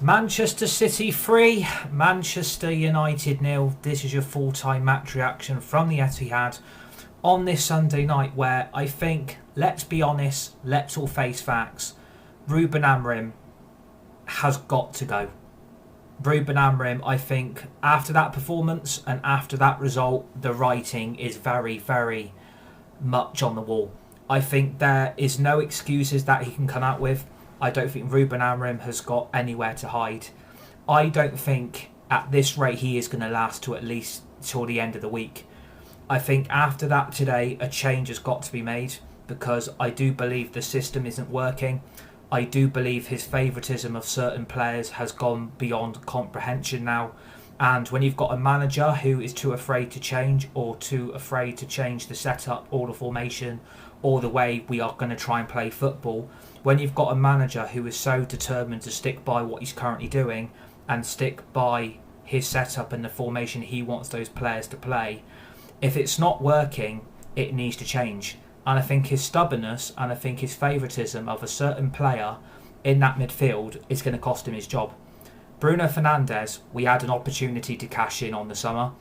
Manchester City 3, Manchester United 0. This is your full-time match reaction from the Etihad on this Sunday night where I think, let's be honest, let's all face facts, Ruben Amorim has got to go. Ruben Amorim, I think, after that performance and after that result, the writing is very, very much on the wall. I think there is no excuses that he can come out with. I don't think Ruben Amorim has got anywhere to hide. I don't think at this rate he is going to last to at least till the end of the week. I think after that today a change has got to be made because I do believe the system isn't working. I do believe his favouritism of certain players has gone beyond comprehension now. And when you've got a manager who is too afraid to change or too afraid to change the setup or the formation or the way we are going to try and play football, when you've got a manager who is so determined to stick by what he's currently doing and stick by his setup and the formation he wants those players to play, if it's not working, it needs to change. And I think his stubbornness and I think his favouritism of a certain player in that midfield is going to cost him his job. Bruno Fernandes, we had an opportunity to cash in on the summer.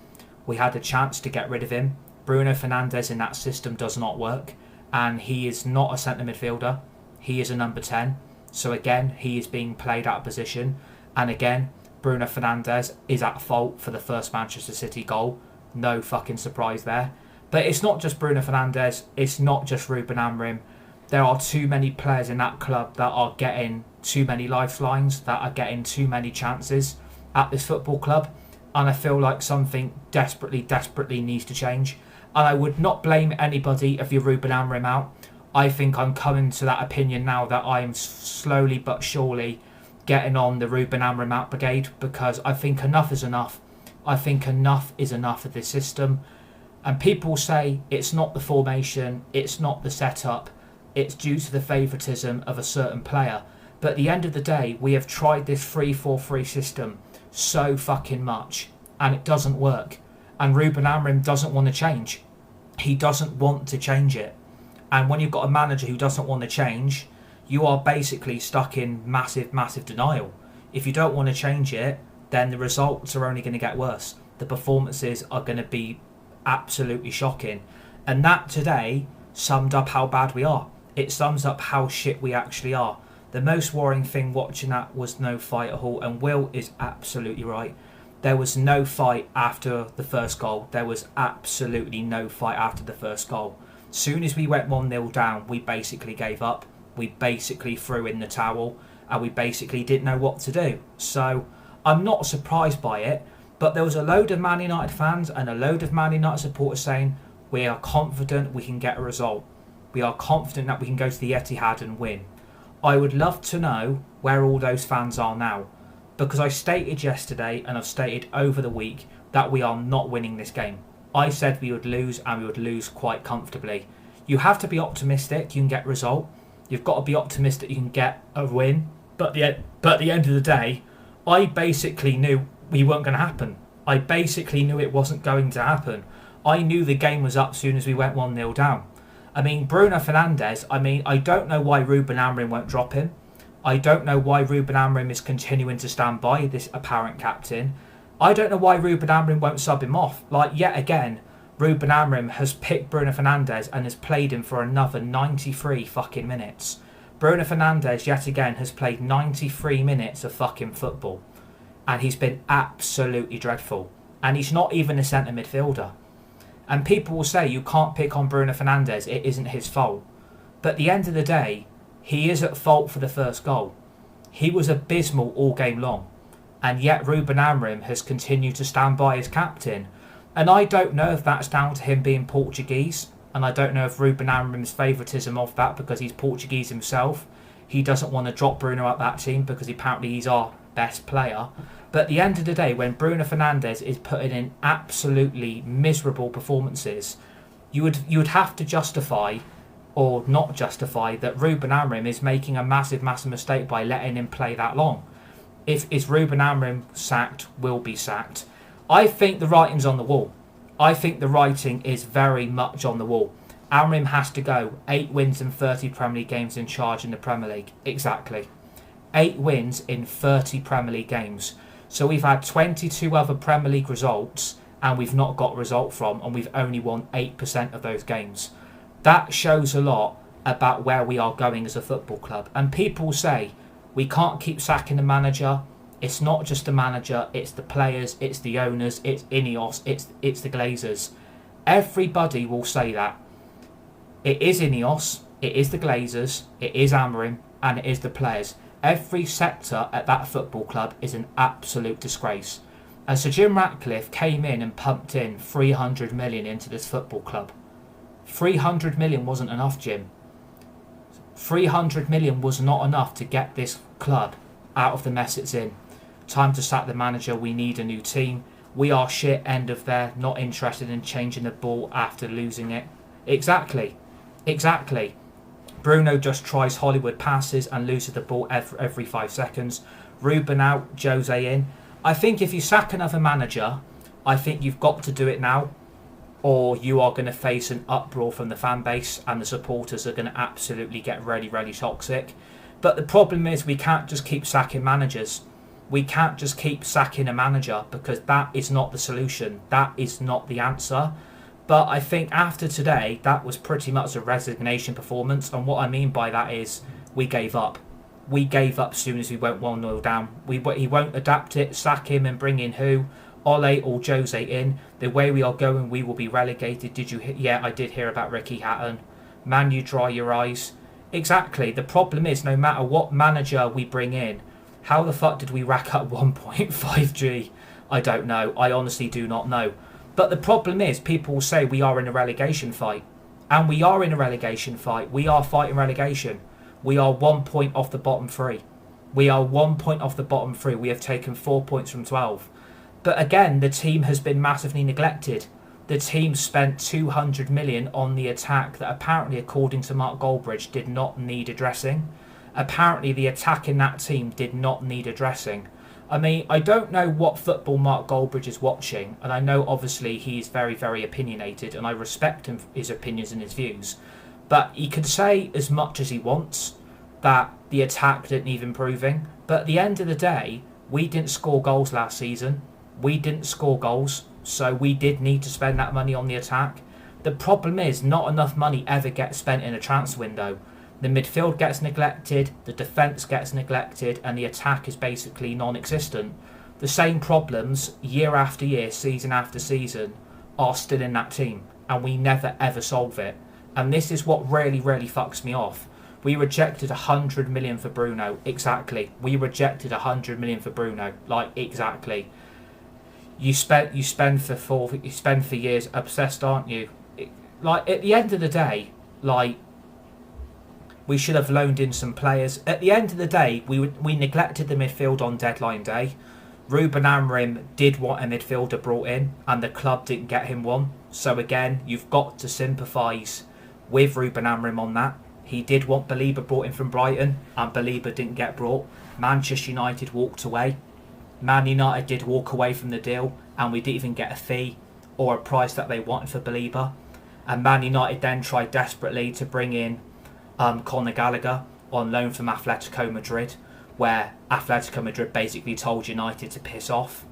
We had a chance to get rid of him. Bruno Fernandes in that system does not work. And he is not a centre midfielder. He is a number 10. So again, he is being played out of position. And again, Bruno Fernandes is at fault for the first Manchester City goal. No fucking surprise there. But it's not just Bruno Fernandes. It's not just Ruben Amorim. There are too many players in that club that are getting too many lifelines, that are getting too many chances at this football club. And I feel like something desperately needs to change. And I would not blame anybody if you're Ruben Amorim out. I think I'm coming to that opinion now that I'm slowly but surely getting on the Ruben Amorim out brigade because I think enough is enough. I think enough is enough of this system. And people say it's not the formation, it's not the setup, it's due to the favouritism of a certain player. But at the end of the day, we have tried this 3-4-3 system so fucking much and it doesn't work. And Ruben Amorim doesn't want to change. He doesn't want to change it. And when you've got a manager who doesn't want to change, you are basically stuck in massive denial. If you don't want to change it, then the results are only going to get worse. The performances are going to be absolutely shocking. And that today summed up how bad we are. It sums up how shit we actually are. The most worrying thing watching that was no fight at all. And Will is absolutely right. There was no fight after the first goal. There was absolutely no fight after the first goal. Soon as we went 1-0 down, we basically gave up. We basically threw in the towel and we basically didn't know what to do. So I'm not surprised by it, but there was a load of Man United fans and a load of Man United supporters saying, we are confident we can get a result. We are confident that we can go to the Etihad and win. I would love to know where all those fans are now, because I stated yesterday and I've stated over the week that we are not winning this game. I said we would lose and we would lose quite comfortably. You have to be optimistic you can get a result. You've got to be optimistic you can get a win. But at the end of the day, I basically knew we weren't going to happen. I basically knew it wasn't going to happen. I knew the game was up as soon as we went 1-0 down. I mean, Bruno Fernandes, I don't know why Ruben Amorim won't drop him. I don't know why Ruben Amorim is continuing to stand by this apparent captain. I don't know why Ruben Amorim won't sub him off. Like, yet again, Ruben Amorim has picked Bruno Fernandes and has played him for another 93 fucking minutes. Bruno Fernandes, yet again, has played 93 minutes of fucking football. And he's been absolutely dreadful. And he's not even a centre midfielder. And people will say you can't pick on Bruno Fernandes, it isn't his fault. But at the end of the day, he is at fault for the first goal. He was abysmal all game long. And yet Ruben Amorim has continued to stand by his captain. And I don't know if that's down to him being Portuguese. And I don't know if Ruben Amorim's favouritism of that because he's Portuguese himself. He doesn't want to drop Bruno out that team because apparently he's our best player. But at the end of the day, when Bruno Fernandes is putting in absolutely miserable performances, you would have to justify or not justify that Ruben Amorim is making a massive mistake by letting him play that long. If is Ruben Amorim sacked, will be sacked. I think the writing's on the wall. I think the writing is very much on the wall. Amorim has to go. 8 wins and 30 Premier League games in charge in the Premier League. Exactly. 8 wins in 30 Premier League games. So we've had 22 other Premier League results and we've not got a result from, and we've only won 8% of those games. That shows a lot about where we are going as a football club. And people say we can't keep sacking the manager. It's not just the manager, it's the players, it's the owners, it's Ineos, it's the Glazers. Everybody will say that. It is Ineos, it is the Glazers, it is Amorim, and it is the players. Every sector at that football club is an absolute disgrace. And Sir Jim Ratcliffe came in and pumped in 300 million into this football club. 300 million wasn't enough, Jim. 300 million was not enough to get this club out of the mess it's in. Time to sack the manager. We need a new team. We are shit, end of there. Not interested in changing the ball after losing it. Exactly. Bruno just tries Hollywood passes and loses the ball every 5 seconds. Ruben out, Jose in. I think if you sack another manager, I think you've got to do it now, or you are going to face an uproar from the fan base and the supporters are going to absolutely get really, really toxic. But the problem is we can't just keep sacking managers. We can't just keep sacking a manager because that is not the solution. That is not the answer. But I think after today, that was pretty much a resignation performance. And what I mean by that is we gave up. We gave up as soon as we went 1-0 down. He won't adapt it, sack him and bring in who? Ole or Jose in. The way we are going, we will be relegated. Did you hear? Yeah, I did hear about Ricky Hatton. Man, you dry your eyes. Exactly. The problem is no matter what manager we bring in, how the fuck did we rack up 1.5G? I don't know. I honestly do not know. But the problem is people say we are in a relegation fight. And we are in a relegation fight. We are fighting relegation. We are 1 point off the bottom 3. We are 1 point off the bottom 3. We have taken 4 points from 12. But again, the team has been massively neglected. The team spent 200 million on the attack that apparently, according to Mark Goldbridge, did not need addressing. Apparently, the attack in that team did not need addressing. I mean, I don't know what football Mark Goldbridge is watching, and I know obviously he's very, very opinionated, and I respect his opinions and his views. But he can say as much as he wants that the attack didn't need improving. But at the end of the day, we didn't score goals last season. We didn't score goals, so we did need to spend that money on the attack. The problem is not enough money ever gets spent in a transfer window. The midfield gets neglected, the defence gets neglected, and the attack is basically non-existent. The same problems, year after year, season after season, are still in that team, and we never ever solve it. And this is what really, really fucks me off. We rejected 100 million for Bruno. Exactly. We rejected 100 million for Bruno. Like, exactly. You spend for years obsessed, aren't you? Like, at the end of the day, like, we should have loaned in some players. At the end of the day, we neglected the midfield on deadline day. Ruben Amorim did want a midfielder brought in, and the club didn't get him one. So again, you've got to sympathise with Ruben Amorim on that. He did want Belieber brought in from Brighton, and Belieber didn't get brought. Manchester United walked away. Man United did walk away from the deal, and we didn't even get a fee or a price that they wanted for Belieber. And Man United then tried desperately to bring in Conor Gallagher on loan from Atletico Madrid, where Atletico Madrid basically told United to piss off.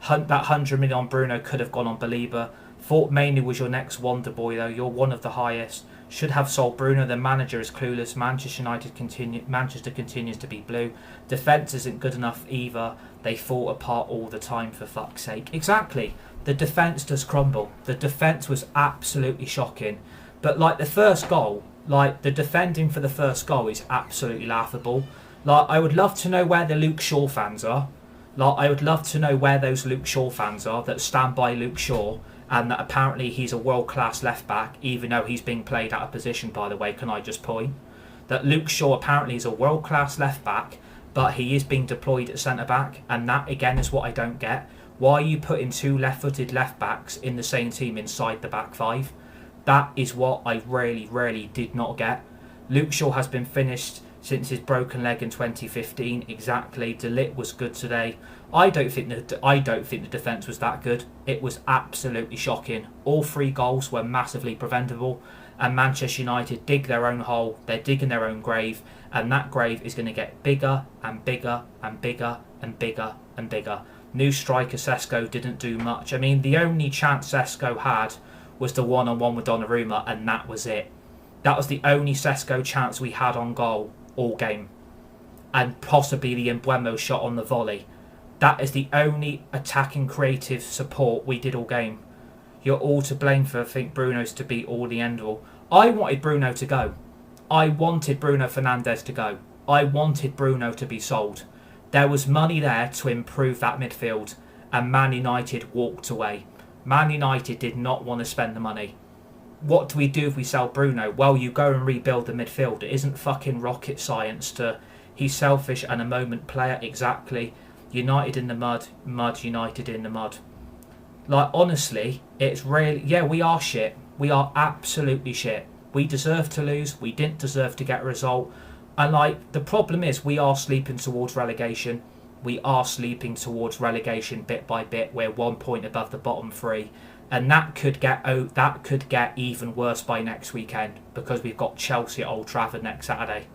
That 100 million on Bruno could have gone on Belieber. Thought mainly was your next wonder boy though. You're one of the highest. Should have sold Bruno. The manager is clueless. Manchester continues to be blue. Defence isn't good enough either. They fall apart all the time, for fuck's sake. Exactly. The defence does crumble. The defence was absolutely shocking. But like the first goal, like the defending for the first goal is absolutely laughable. Like, I would love to know where the Luke Shaw fans are. Like, I would love to know where those Luke Shaw fans are that stand by Luke Shaw, and that apparently he's a world-class left-back, even though he's being played out of position, by the way, can I just point? That Luke Shaw apparently is a world-class left-back, but he is being deployed at centre-back, and that, again, is what I don't get. Why are you putting two left-footed left-backs in the same team inside the back five? That is what I really, really did not get. Luke Shaw has been finished since his broken leg in 2015. Exactly. De Ligt was good today. I don't think the defence was that good. It was absolutely shocking. All three goals were massively preventable. and Manchester United dig their own hole, they're digging their own grave, and that grave is going to get bigger and bigger and bigger and bigger and bigger. New striker Sesko didn't do much. I mean, the only chance Sesko had was the one-on-one with Donnarumma, and that was it. That was the only Sesko chance we had on goal all game. And possibly the Mbeumo shot on the volley. That is the only attacking creative support we did all game. You're all to blame for think Bruno's to be all the end all. I wanted Bruno to go. I wanted Bruno Fernandes to go. I wanted Bruno to be sold. There was money there to improve that midfield, and Man United walked away. Man United did not want to spend the money. What do we do if we sell Bruno? Well, you go and rebuild the midfield. It isn't fucking rocket science to... He's selfish and a moment player, exactly. United in the mud, United in the mud. Like, honestly, it's really... Yeah, we are shit. We are absolutely shit. We deserve to lose. We didn't deserve to get a result. And, like, the problem is we are sleeping towards relegation. We are sleeping towards relegation bit by bit. We're 1 point above the bottom three. And that could get even worse by next weekend, because we've got Chelsea at Old Trafford next Saturday.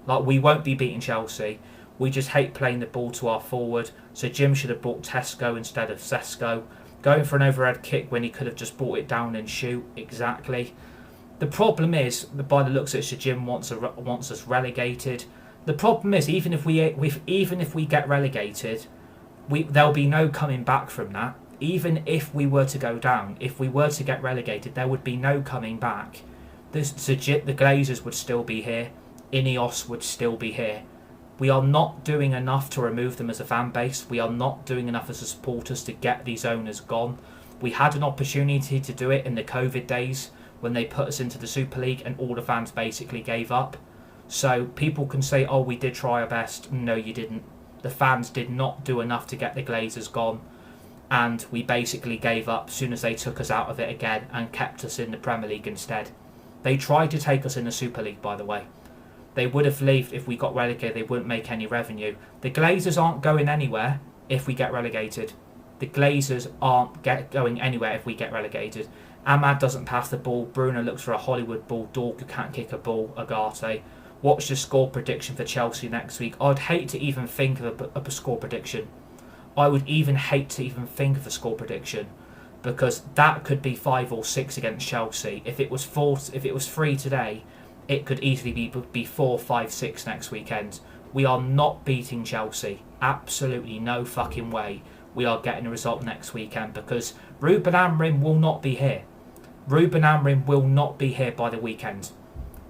Like, we won't be beating Chelsea. We just hate playing the ball to our forward. So Jim should have bought Tesco instead of Sesko. Going for an overhead kick when he could have just brought it down and shoot. Exactly. The problem is, by the looks of it, Sir Jim wants us relegated. The problem is, even if we get relegated, there'll be no coming back from that. Even if we were to go down, if we were to get relegated, there would be no coming back. The Glazers would still be here. Ineos would still be here. We are not doing enough to remove them as a fan base. We are not doing enough as a supporters to get these owners gone. We had an opportunity to do it in the COVID days when they put us into the Super League and all the fans basically gave up. So people can say, oh, we did try our best. No, you didn't. The fans did not do enough to get the Glazers gone. And we basically gave up as soon as they took us out of it again and kept us in the Premier League instead. They tried to take us in the Super League, by the way. They would have believed if we got relegated, they wouldn't make any revenue. The Glazers aren't going anywhere if we get relegated. The Glazers aren't going anywhere if we get relegated. Ahmad doesn't pass the ball. Bruno looks for a Hollywood ball. Dorgu can't kick a ball. Agate. What's the score prediction for Chelsea next week? I'd hate to even think of a score prediction. I would even hate to even think of a score prediction, because that could be 5 or 6 against Chelsea. If it was 3 today, it could easily be 4, 5, 6 next weekend. We are not beating Chelsea. Absolutely no fucking way we are getting a result next weekend, because Ruben Amorim will not be here. Ruben Amorim will not be here by the weekend.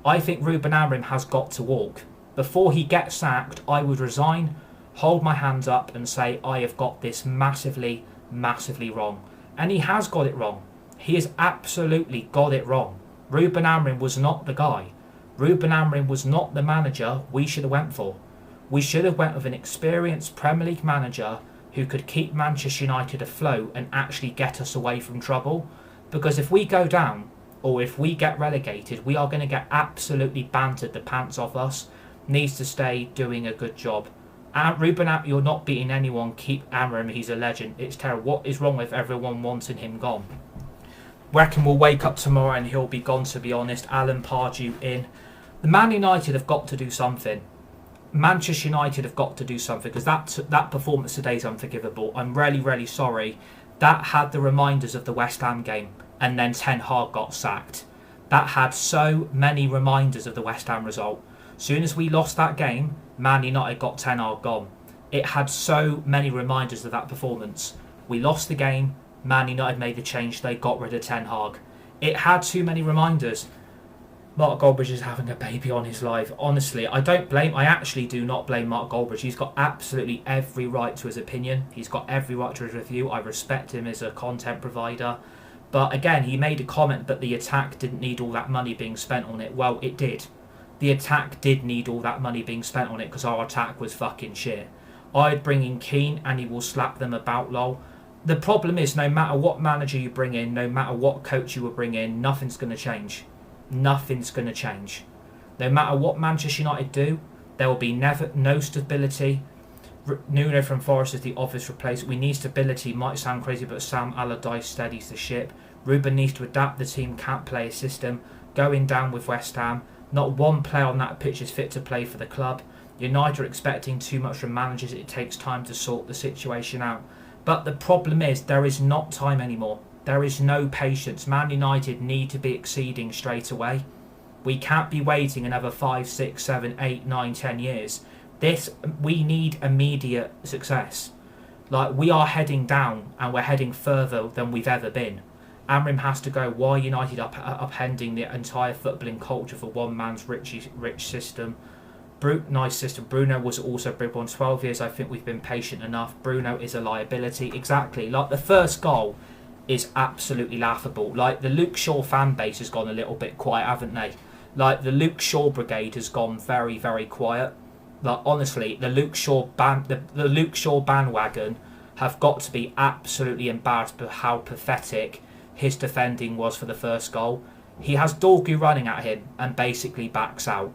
I think Ruben Amorim has got to walk. Before he gets sacked, I would resign, hold my hands up and say I have got this massively, massively wrong. And he has got it wrong. He has absolutely got it wrong. Ruben Amorim was not the guy. Ruben Amorim was not the manager we should have went for. We should have went with an experienced Premier League manager who could keep Manchester United afloat and actually get us away from trouble. Because if we go down, or if we get relegated, we are going to get absolutely bantered the pants off us. Needs to stay doing a good job. Ruben Amorim, you're not beating anyone. Keep Amorim, he's a legend. It's terrible. What is wrong with everyone wanting him gone? Reckon we'll wake up tomorrow and he'll be gone, to be honest. Alan Pardew in. The Man United have got to do something. Manchester United have got to do something, because that performance today is unforgivable. I'm really, really sorry. That had the reminders of the West Ham game, and then Ten Hag got sacked. That had so many reminders of the West Ham result. Soon as we lost that game, Man United got Ten Hag gone. It had so many reminders of that performance. We lost the game, Man United made the change, they got rid of Ten Hag. It had too many reminders. Mark Goldbridge is having a baby on his life. Honestly, I actually do not blame Mark Goldbridge. He's got absolutely every right to his opinion. He's got every right to his review. I respect him as a content provider. But again, he made a comment that the attack didn't need all that money being spent on it. Well, it did. The attack did need all that money being spent on it, because our attack was fucking shit. I'd bring in Keane and he will slap them about, lol. The problem is, no matter what manager you bring in, no matter what coach you will bring in, nothing's going to change. Nothing's going to change. No matter what Manchester United do, there will be no stability. Nuno from Forest is the obvious replacement. We need stability. Might sound crazy, but Sam Allardyce steadies the ship. Ruben needs to adapt. The team can't play a system. going down with West Ham. Not one player on that pitch is fit to play for the club. United are expecting too much from managers. It takes time to sort the situation out. But the problem is there is not time anymore. There is no patience. Man United need to be exceeding straight away. We can't be waiting another 5, 6, 7, 8, 9, 10 years. We need immediate success. Like, we are heading down and we're heading further than we've ever been. Amorim has to go. Why United upending the entire footballing culture for one man's rich system? Nice system. Bruno was also big on 12 years. I think we've been patient enough. Bruno is a liability. Exactly. Like, the first goal is absolutely laughable. Like, the Luke Shaw fan base has gone a little bit quiet, haven't they? Like, the Luke Shaw brigade has gone very, very quiet. Like, honestly, the Luke Shaw bandwagon have got to be absolutely embarrassed by how pathetic his defending was for the first goal. He has Dorgu running at him and basically backs out.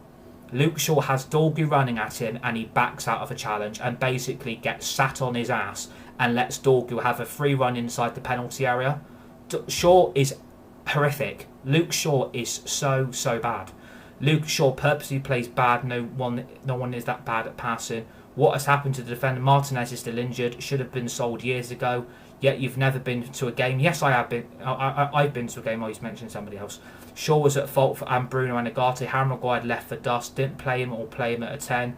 Luke Shaw has Dorgu running at him and he backs out of a challenge and basically gets sat on his ass and lets Dorgu have a free run inside the penalty area. Shaw is horrific. Luke Shaw is so bad. Luke Shaw purposely plays bad. No one is that bad at passing. What has happened to the defender? Martinez is still injured. Should have been sold years ago. Yet you've never been to a game. Yes, I have been. I've been to a game. I always mention somebody else. Shaw was at fault for Bruno and Agate. Harry Maguire left for dust. Didn't play him or play him at a 10.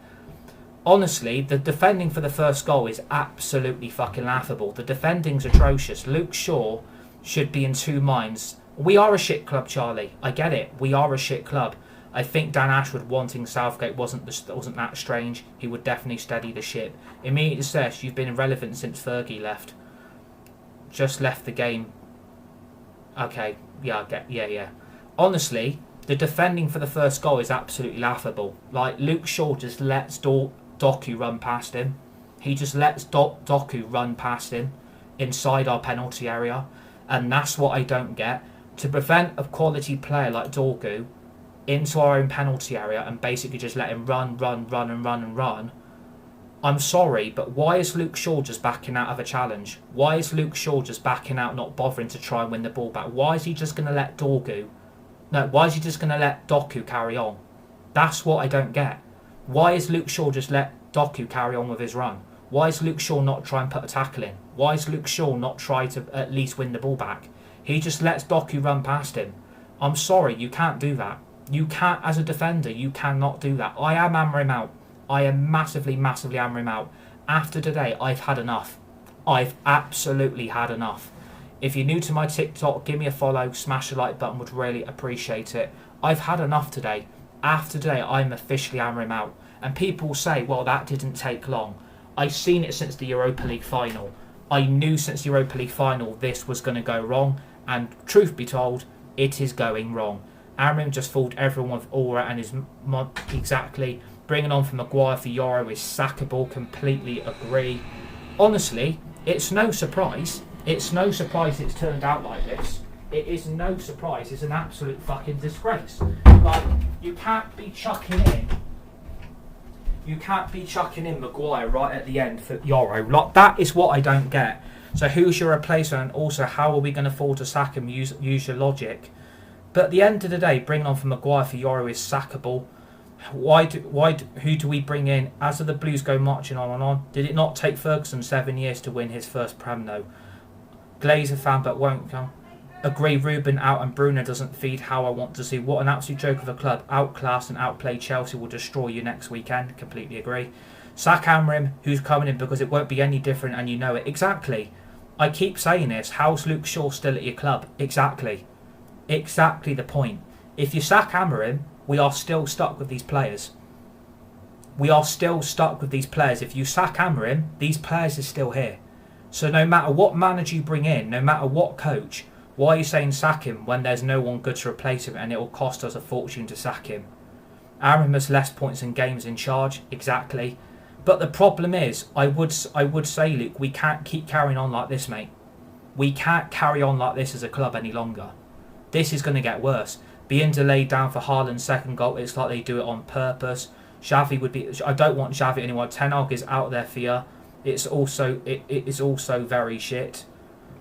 Honestly, the defending for the first goal is absolutely fucking laughable. The defending's atrocious. Luke Shaw should be in two minds. We are a shit club, Charlie. I get it. We are a shit club. I think Dan Ashwood wanting Southgate wasn't that strange. He would definitely steady the ship. Immediately says you've been irrelevant since Fergie left. Just left the game. Okay, yeah. Honestly, the defending for the first goal is absolutely laughable. Like, Luke Shaw just lets Doku run past him. He just lets Doku run past him inside our penalty area. And that's what I don't get. To prevent a quality player like Doku into our own penalty area and basically just let him run. I'm sorry, but why is Luke Shaw just backing out of a challenge? Why is Luke Shaw just backing out, not bothering to try and win the ball back? Why is he just going to let why is he just going to let Doku carry on? That's what I don't get. Why is Luke Shaw just let Doku carry on with his run? Why is Luke Shaw not try and put a tackle in? Why is Luke Shaw not try to at least win the ball back? He just lets Doku run past him. I'm sorry, you can't do that. You can't, as a defender, you cannot do that. I am hammering out. I am massively hammering out. After today, I've had enough. I've absolutely had enough. If you're new to my TikTok, give me a follow, smash the like button, would really appreciate it. I've had enough today. After today, I'm officially hammering out. And people say, well, that didn't take long. I've seen it since the Europa League final. I knew since the Europa League final this was going to go wrong. And truth be told, it is going wrong. Amorim just fooled everyone with aura and is exactly. Bringing on for Maguire for Euro is sackable. Completely agree. Honestly, it's no surprise. It's no surprise it's turned out like this. It is no surprise. It's an absolute fucking disgrace. Like, you can't be chucking in Maguire right at the end for Euro. Like, that is what I don't get. So who's your replacement? And also, how are we going to afford to sack him? Use your logic. But at the end of the day, bringing on for Maguire for Euro is sackable. Who do we bring in? As the Blues go marching on and on, did it not take Ferguson 7 years to win his first Prem though? Glazer fan but won't come. Agree, Ruben out and Bruno doesn't feed how I want to see. What an absolute joke of a club. Outclass and outplay Chelsea will destroy you next weekend. Completely agree. Sack Amorim, who's coming in because it won't be any different and you know it. Exactly. I keep saying this. How's Luke Shaw still at your club? Exactly. Exactly the point. If you sack Amorim, we are still stuck with these players. We are still stuck with these players. If you sack Amorim, these players are still here. So no matter what manager you bring in, no matter what coach, why are you saying sack him when there's no one good to replace him and it will cost us a fortune to sack him? Amorim has less points in games in charge. Exactly. But the problem is, I would say, Luke, we can't keep carrying on like this, mate. We can't carry on like this as a club any longer. This is going to get worse. Being delayed down for Haaland's second goal, it's like they do it on purpose. Xavi would be. I don't want Xavi anymore. Ten Hag is out there for you. It's also it is also very shit.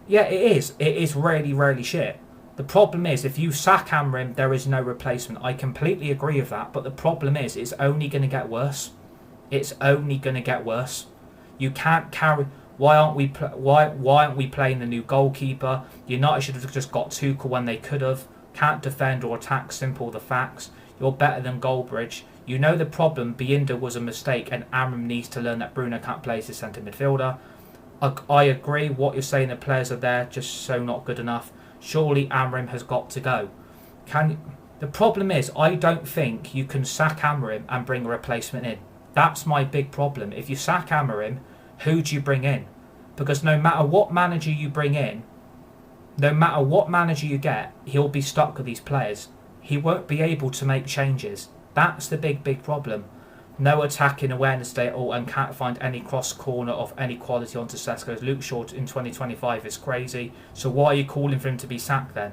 Yeah, it is. It is really shit. The problem is, if you sack Amorim, there is no replacement. I completely agree with that, but the problem is, it's only going to get worse. It's only going to get worse. You can't carry. Why aren't we playing the new goalkeeper? United should have just got Tuchel when they could have. Can't defend or attack. Simple the facts. You're better than Goldbridge. You know the problem. Binder was a mistake, and Amorim needs to learn that Bruno can't play as a centre midfielder. I agree. What you're saying, the players are there, just so not good enough. Surely Amorim has got to go. The problem is, I don't think you can sack Amorim and bring a replacement in. That's my big problem. If you sack Amorim, who do you bring in? Because no matter what manager you bring in, no matter what manager you get, he'll be stuck with these players. He won't be able to make changes. That's the big problem. No attacking awareness there at all, and can't find any cross corner of any quality onto Sesko. Luke Shaw in 2025 is crazy. So why are you calling for him to be sacked then?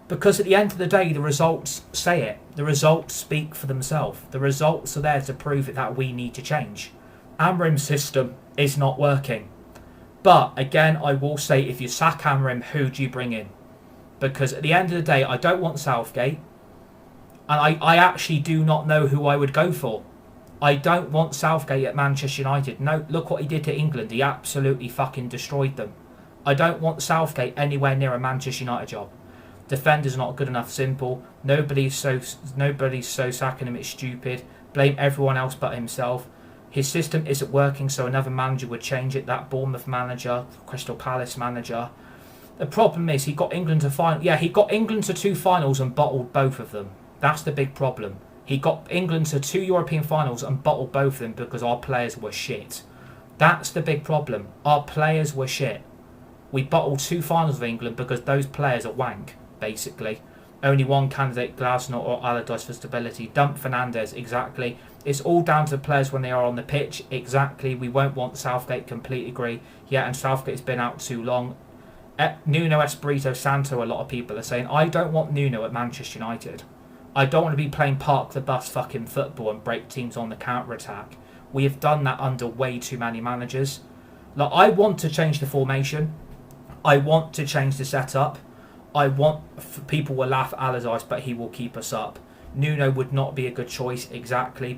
Because at the end of the day, the results say it. The results speak for themselves. The results are there to prove it that we need to change. Amorim's system is not working. But again, I will say, if you sack Amorim, who do you bring in? Because at the end of the day, I don't want Southgate. And I actually do not know who I would go for. I don't want Southgate at Manchester United. No, look what he did to England. He absolutely fucking destroyed them. I don't want Southgate anywhere near a Manchester United job. Defender's not good enough, simple. Nobody's so sacking him, it's stupid. Blame everyone else but himself. His system isn't working, so another manager would change it. That Bournemouth manager, Crystal Palace manager. The problem is, he got England to final. Yeah, he got England to 2 finals and bottled both of them. That's the big problem. He got England to 2 European finals and bottled both of them because our players were shit. That's the big problem. Our players were shit. We bottled 2 finals of England because those players are wank, basically. Only one candidate, Glasner or Allardyce, for stability. Dump Fernandes, exactly. It's all down to the players when they are on the pitch, exactly. We won't want Southgate, completely agree. Yeah, and Southgate's been out too long. Nuno Espirito Santo, a lot of people are saying, I don't want Nuno at Manchester United. I don't want to be playing park the bus fucking football and break teams on the counter-attack. We have done that under way too many managers. Like, I want to change the formation. I want to change the setup. People will laugh at Allardyce, but he will keep us up. Nuno would not be a good choice, exactly.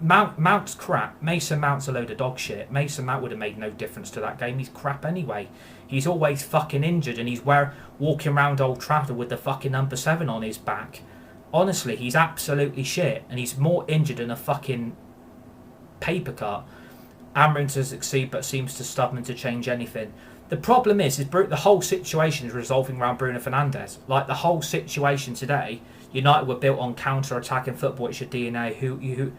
Mount's crap. Mason Mount's a load of dog shit. Mason Mount would have made no difference to that game. He's crap anyway. He's always fucking injured, and he's walking around Old Trafford with the fucking number 7 on his back. Honestly, he's absolutely shit, and he's more injured than a fucking paper cut. Amorim to succeed, but seems too stubborn to change anything. The problem is the whole situation is resolving around Bruno Fernandes. Like, the whole situation today, United were built on counter-attacking football. It's your DNA. Who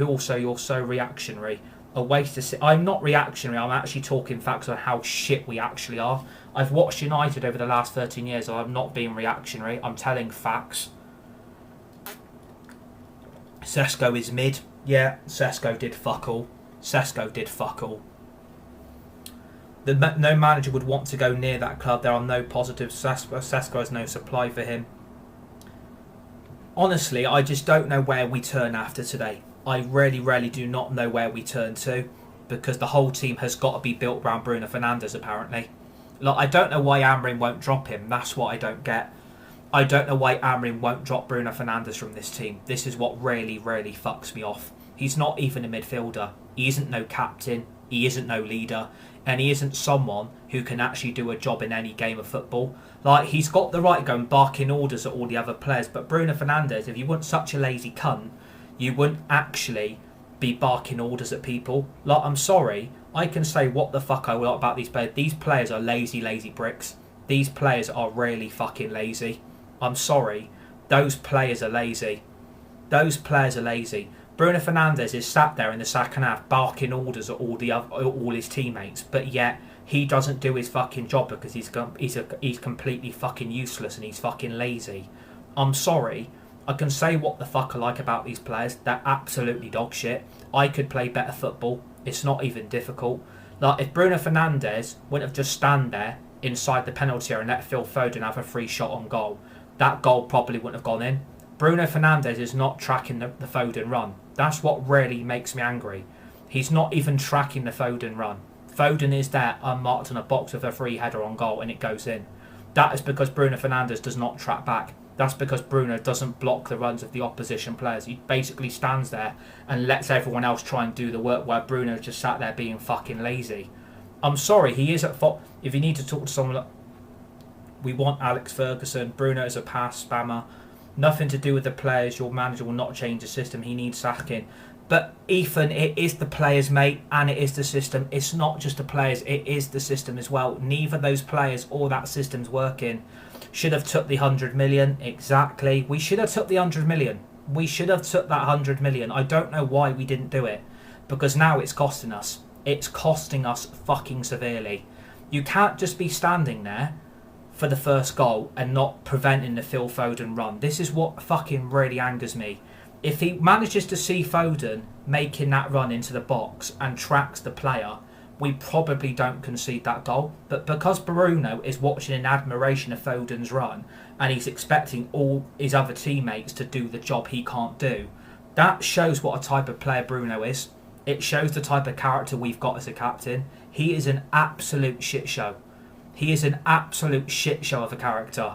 also, you're so reactionary. A waste of. I'm not reactionary. I'm actually talking facts on how shit we actually are. I've watched United over the last 13 years. I'm not being reactionary. I'm telling facts. Sesko is mid. Yeah, Sesko did fuck all. No manager would want to go near that club. There are no positives. Sesko has no supply for him. Honestly, I just don't know where we turn after today. I really do not know where we turn to, because the whole team has got to be built around Bruno Fernandes, apparently. Like, I don't know why Amorim won't drop him. That's what I don't get. I don't know why Amorim won't drop Bruno Fernandes from this team. This is what really fucks me off. He's not even a midfielder. He isn't no captain. He isn't no leader. And he isn't someone who can actually do a job in any game of football. Like, he's got the right to go and barking orders at all the other players. But Bruno Fernandes, if you weren't such a lazy cunt, you wouldn't actually be barking orders at people. Like, I'm sorry. I can say what the fuck I will about these players. These players are lazy bricks. These players are really fucking lazy. I'm sorry. Those players are lazy. Bruno Fernandes is sat there in the second half barking orders at all his teammates, but yet he doesn't do his fucking job because he's completely fucking useless and he's fucking lazy. I'm sorry. I can say what the fuck I like about these players. They're absolutely dog shit. I could play better football. It's not even difficult. Like, if Bruno Fernandes wouldn't have just stand there inside the penalty area and let Phil Foden have a free shot on goal, that goal probably wouldn't have gone in. Bruno Fernandes is not tracking the Foden run. That's what really makes me angry. He's not even tracking the Foden run. Foden is there unmarked on a box with a free header on goal and it goes in. That is because Bruno Fernandes does not track back. That's because Bruno doesn't block the runs of the opposition players. He basically stands there and lets everyone else try and do the work while Bruno just sat there being fucking lazy. I'm sorry, he is at fault. If you need to talk to someone like, we want Alex Ferguson, Bruno is a pass spammer. Nothing to do with the players. Your manager will not change the system. He needs sacking. But Ethan, it is the players, mate, and it is the system. It's not just the players, it is the system as well. Neither those players or that system's working. Should have took the 100 million. Exactly. We should have took the 100 million. We should have took that 100 million. I don't know why we didn't do it. Because now it's costing us. It's costing us fucking severely. You can't just be standing there for the first goal and not preventing the Phil Foden run. This is what fucking really angers me. If he manages to see Foden making that run into the box and tracks the player, we probably don't concede that goal. But because Bruno is watching in admiration of Foden's run and he's expecting all his other teammates to do the job he can't do, that shows what a type of player Bruno is. It shows the type of character we've got as a captain. He is an absolute shit show. He is an absolute shit show of a character.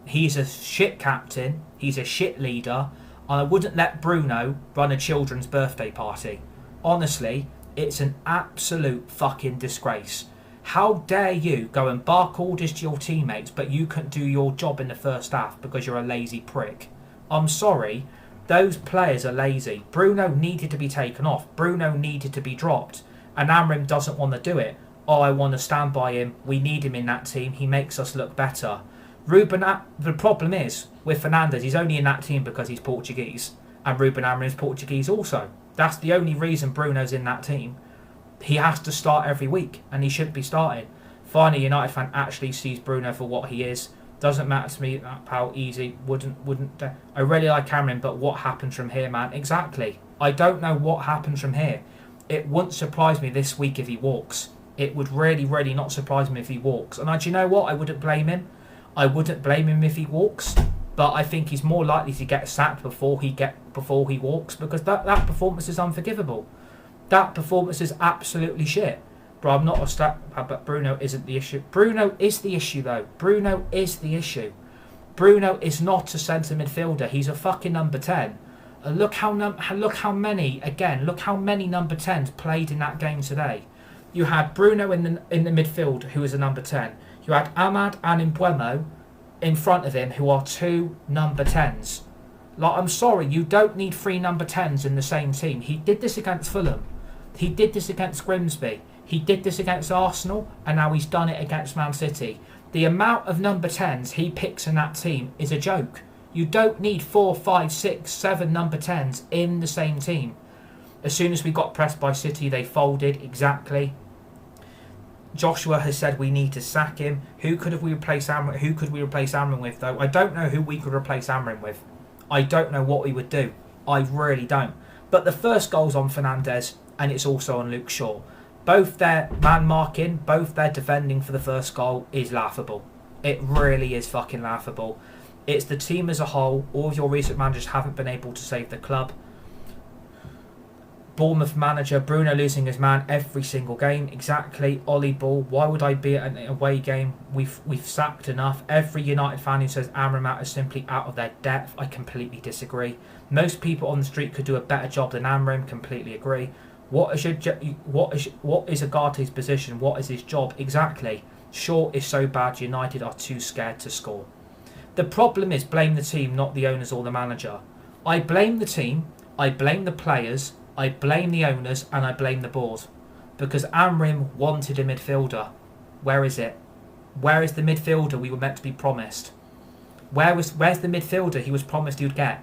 He's a shit captain. He's a shit leader. And I wouldn't let Bruno run a children's birthday party. Honestly, it's an absolute fucking disgrace. How dare you go and bark orders to your teammates, but you couldn't do your job in the first half because you're a lazy prick. I'm sorry, those players are lazy. Bruno needed to be taken off. Bruno needed to be dropped. And Amorim doesn't want to do it. Oh, I want to stand by him. We need him in that team. He makes us look better. The problem is, with Fernandes, he's only in that team because he's Portuguese. And Ruben Amorim is Portuguese also. That's the only reason Bruno's in that team. He has to start every week, and he shouldn't be starting. Finally, United fan actually sees Bruno for what he is. Doesn't matter to me how easy. Wouldn't. I really like Amorim, but what happens from here, man? Exactly. I don't know what happens from here. It wouldn't surprise me this week if he walks. It would really, really not surprise me if he walks. And do you know what? I wouldn't blame him. I wouldn't blame him if he walks. But I think he's more likely to get sacked before he walks, because that performance is unforgivable. That performance is absolutely shit. But I'm not a stat. But Bruno isn't the issue. Bruno is the issue, though. Bruno is the issue. Bruno is not a centre midfielder. He's a fucking number 10. Look how many number 10s played in that game today. You had Bruno in the midfield, who is a number 10. You had Ahmad and Mbeumo in front of him, who are two number 10s. Like, I'm sorry, you don't need three number 10s in the same team. He did this against Fulham. He did this against Grimsby. He did this against Arsenal, and now he's done it against Man City. The amount of number 10s he picks in that team is a joke. You don't need 4, 5, 6, 7 number 10s in the same team. As soon as we got pressed by City, they folded. Exactly. Joshua has said we need to sack him. Who could we replace Amorim with, though? I don't know who we could replace Amorim with. I don't know what we would do. I really don't. But the first goal's on Fernandes, and it's also on Luke Shaw. Both their man marking, both their defending for the first goal is laughable. It really is fucking laughable. It's the team as a whole. All of your recent managers haven't been able to save the club. Bournemouth manager Bruno losing his man every single game. Exactly. Ollie Ball. Why would I be at an away game? We've sacked enough. Every United fan who says Amorim out is simply out of their depth. I completely disagree. Most people on the street could do a better job than Amorim. Completely agree. What is Agate's position? What is his job? Exactly. Shaw is so bad. United are too scared to score. The problem is blame the team, not the owners or the manager. I blame the team. I blame the players. I blame the owners, and I blame the board. Because Amorim wanted a midfielder. Where is it? Where is the midfielder we were meant to be promised? Where's the midfielder he was promised he would get?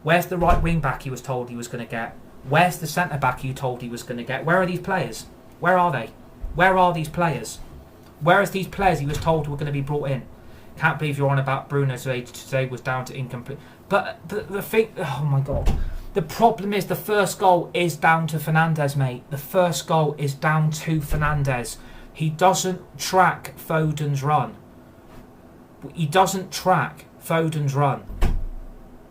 Where's the right wing back he was told he was going to get? Where's the centre back he told he was going to get? Where are these players? Where are they? Where are these players? Where are these players he was told were going to be brought in? Can't believe you're on about Bruno's age today was down to incomplete. But the thing, oh my God. The problem is the first goal is down to Fernandes, mate. The first goal is down to Fernandes. He doesn't track Foden's run. He doesn't track Foden's run.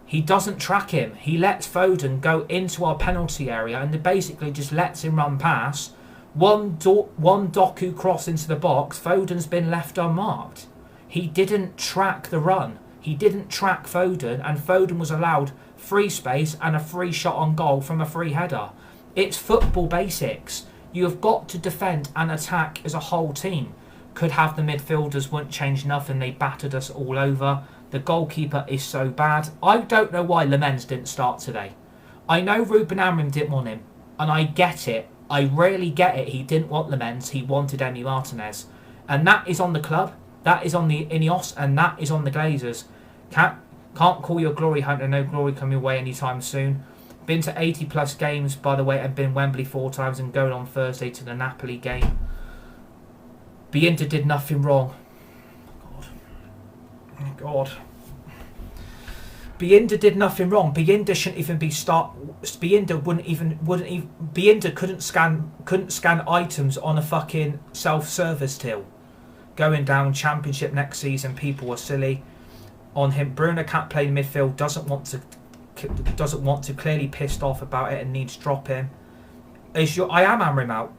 He doesn't track him. He lets Foden go into our penalty area and basically just lets him run past. One Doku cross into the box, Foden's been left unmarked. He didn't track the run. He didn't track Foden, and Foden was allowed free space and a free shot on goal from a free header. It's football basics. You have got to defend and attack as a whole team. Could have the midfielders, wouldn't change nothing. They battered us all over. The goalkeeper is so bad. I don't know why Lamens didn't start today. I know Ruben Amorim didn't want him, and I get it. I really get it. He didn't want Lamens. He wanted Emi Martinez. And that is on the club. That is on the Ineos, and that is on the Glazers. Can't call your glory hunter. No glory coming your way anytime soon. Been to 80 plus games, by the way, and been Wembley 4 times and going on Thursday to the Napoli game. Biinda did nothing wrong. God. Biinda did nothing wrong. Biinda shouldn't even be Biinda Biinda couldn't scan items on a fucking self-service till. Going down Championship next season, people were silly on him. Bruno can't play midfield. Doesn't want to. Clearly pissed off about it and needs dropping. I am Amorim out.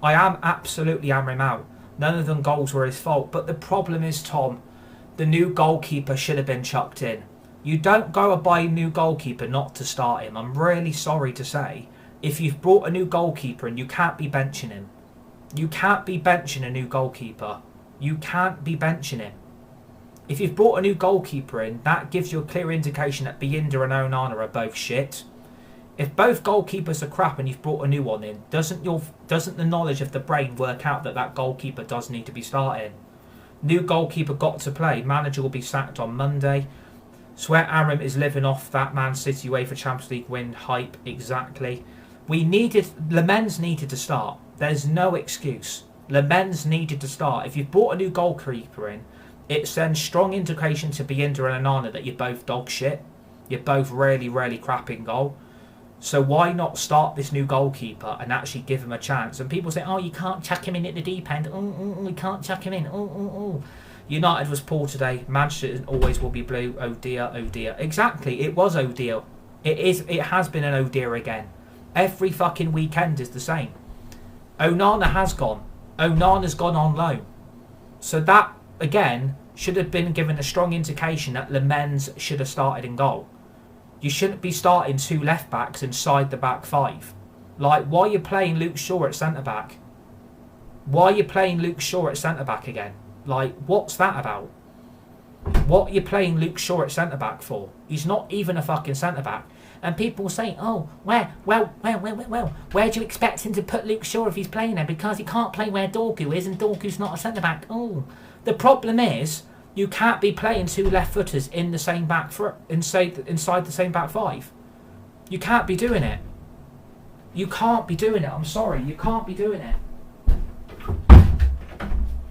I am absolutely Amorim out. None of them goals were his fault. But the problem is, Tom, the new goalkeeper should have been chucked in. You don't go and buy a new goalkeeper not to start him. I'm really sorry to say. If you've brought a new goalkeeper and you can't be benching him. You can't be benching a new goalkeeper. You can't be benching him. If you've brought a new goalkeeper in, that gives you a clear indication that Biinda and Onana are both shit. If both goalkeepers are crap and you've brought a new one in, doesn't the knowledge of the brain work out that goalkeeper does need to be starting? New goalkeeper got to play. Manager will be sacked on Monday. Swear Amorim is living off that Man City UEFA Champions League win hype. Exactly. Lamens needed to start. There's no excuse. Lamens needed to start. If you've brought a new goalkeeper in, it sends strong indication to Biinda and Onana that you're both dog shit. You're both really, really crap in goal. So why not start this new goalkeeper and actually give him a chance? And people say, oh, you can't chuck him in at the deep end. We can't chuck him in. United was poor today. Manchester always will be blue. Oh dear, oh dear. Exactly, it was oh dear. It has been an oh dear again. Every fucking weekend is the same. Onana has gone. Onana's gone on loan. So that, again, should have been given a strong indication that Lamens should have started in goal. You shouldn't be starting 2 left-backs inside the back 5. Like, why are you playing Luke Shaw at centre-back? Why are you playing Luke Shaw at centre-back again? Like, what's that about? What are you playing Luke Shaw at centre-back for? He's not even a fucking centre-back. And people say, oh, where do you expect him to put Luke Shaw if he's playing there? Because he can't play where Dorgu is, and Dorgu's not a centre-back. Oh, the problem is, you can't be playing 2 left-footers in the same inside the same back 5. You can't be doing it. You can't be doing it. I'm sorry, you can't be doing it.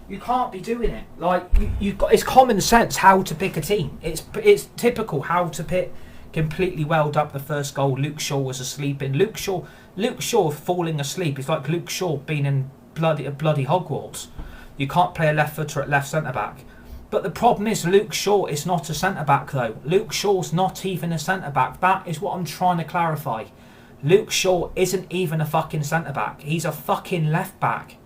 You can't be doing it. Like, you've got. It's common sense how to pick a team. It's typical how to pick. Completely welled up the first goal. Luke Shaw was asleep in. Luke Shaw falling asleep is like Luke Shaw being in bloody Hogwarts. You can't play a left footer at left centre back. But the problem is Luke Shaw is not a centre back though. Luke Shaw's not even a centre back. That is what I'm trying to clarify. Luke Shaw isn't even a fucking centre back. He's a fucking left back,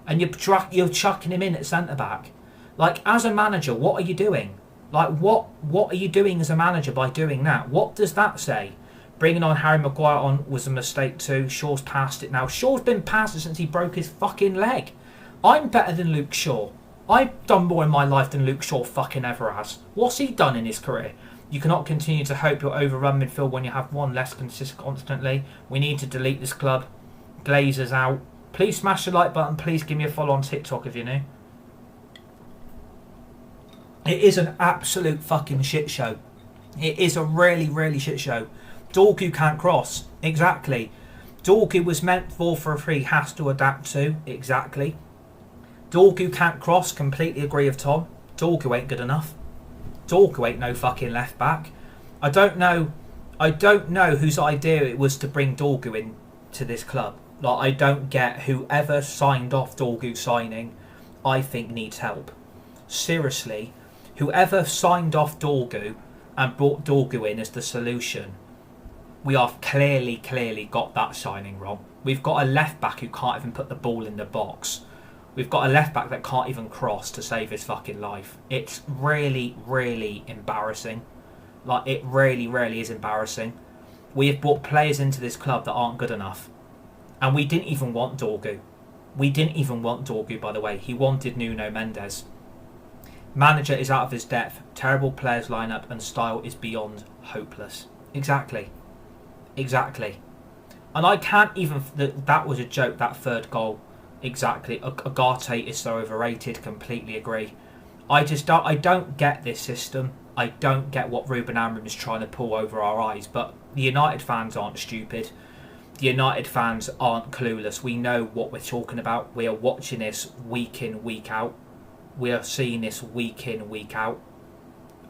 and you're chucking him in at centre back. Like, as a manager, what are you doing? Like, what are you doing as a manager by doing that? What does that say? Bringing on Harry Maguire on was a mistake too. Shaw's passed it now. Shaw's been past it since he broke his fucking leg. I'm better than Luke Shaw. I've done more in my life than Luke Shaw fucking ever has. What's he done in his career? You cannot continue to hope you'll overrun midfield when you have one less constantly. We need to delete this club. Glazers out. Please smash the like button. Please give me a follow on TikTok if you're new. It is an absolute fucking shit show. It is a really, really shit show. Dorgu can't cross. Exactly. Dorgu was meant for a free, has to adapt to. Exactly. Dorgu can't cross. Completely agree with Tom. Dorgu ain't good enough. Dorgu ain't no fucking left back. I don't know whose idea it was to bring Dorgu in to this club. Like, I don't get whoever signed off Dorgu signing. I think needs help. Seriously. Whoever signed off Dorgu and brought Dorgu in as the solution, we have clearly got that signing wrong. We've got a left back who can't even put the ball in the box. We've got a left back that can't even cross to save his fucking life. It's really, really embarrassing. Like, it really, really is embarrassing. We have brought players into this club that aren't good enough. And we didn't even want Dorgu. We didn't even want Dorgu, by the way. He wanted Nuno Mendes. Manager is out of his depth. Terrible players lineup and style is beyond hopeless. Exactly. Exactly. And I can't even... That was a joke, that third goal. Exactly. Ugarte is so overrated. Completely agree. I don't get this system. I don't get what Ruben Amorim is trying to pull over our eyes. But the United fans aren't stupid. The United fans aren't clueless. We know what we're talking about. We are watching this week in, week out. We are seeing this week in, week out.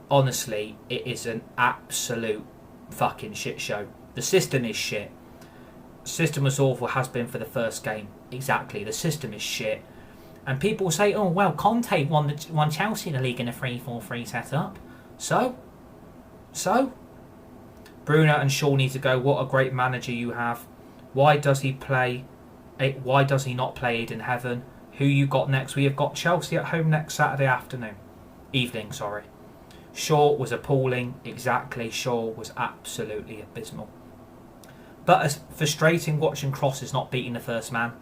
Honestly, it is an absolute fucking shit show. The system is shit. System was awful, has been for the first game. Exactly, the system is shit. And people say, oh, well, Conte won Chelsea in the league in a 3-4-3 setup. So? Bruno and Shaw need to go. What a great manager you have. Why does he not play Aid in Heaven? Who you got next? We have got Chelsea at home next Saturday evening. Shaw was appalling. Exactly, Shaw was absolutely abysmal. But it's frustrating watching Crosses not beating the first man.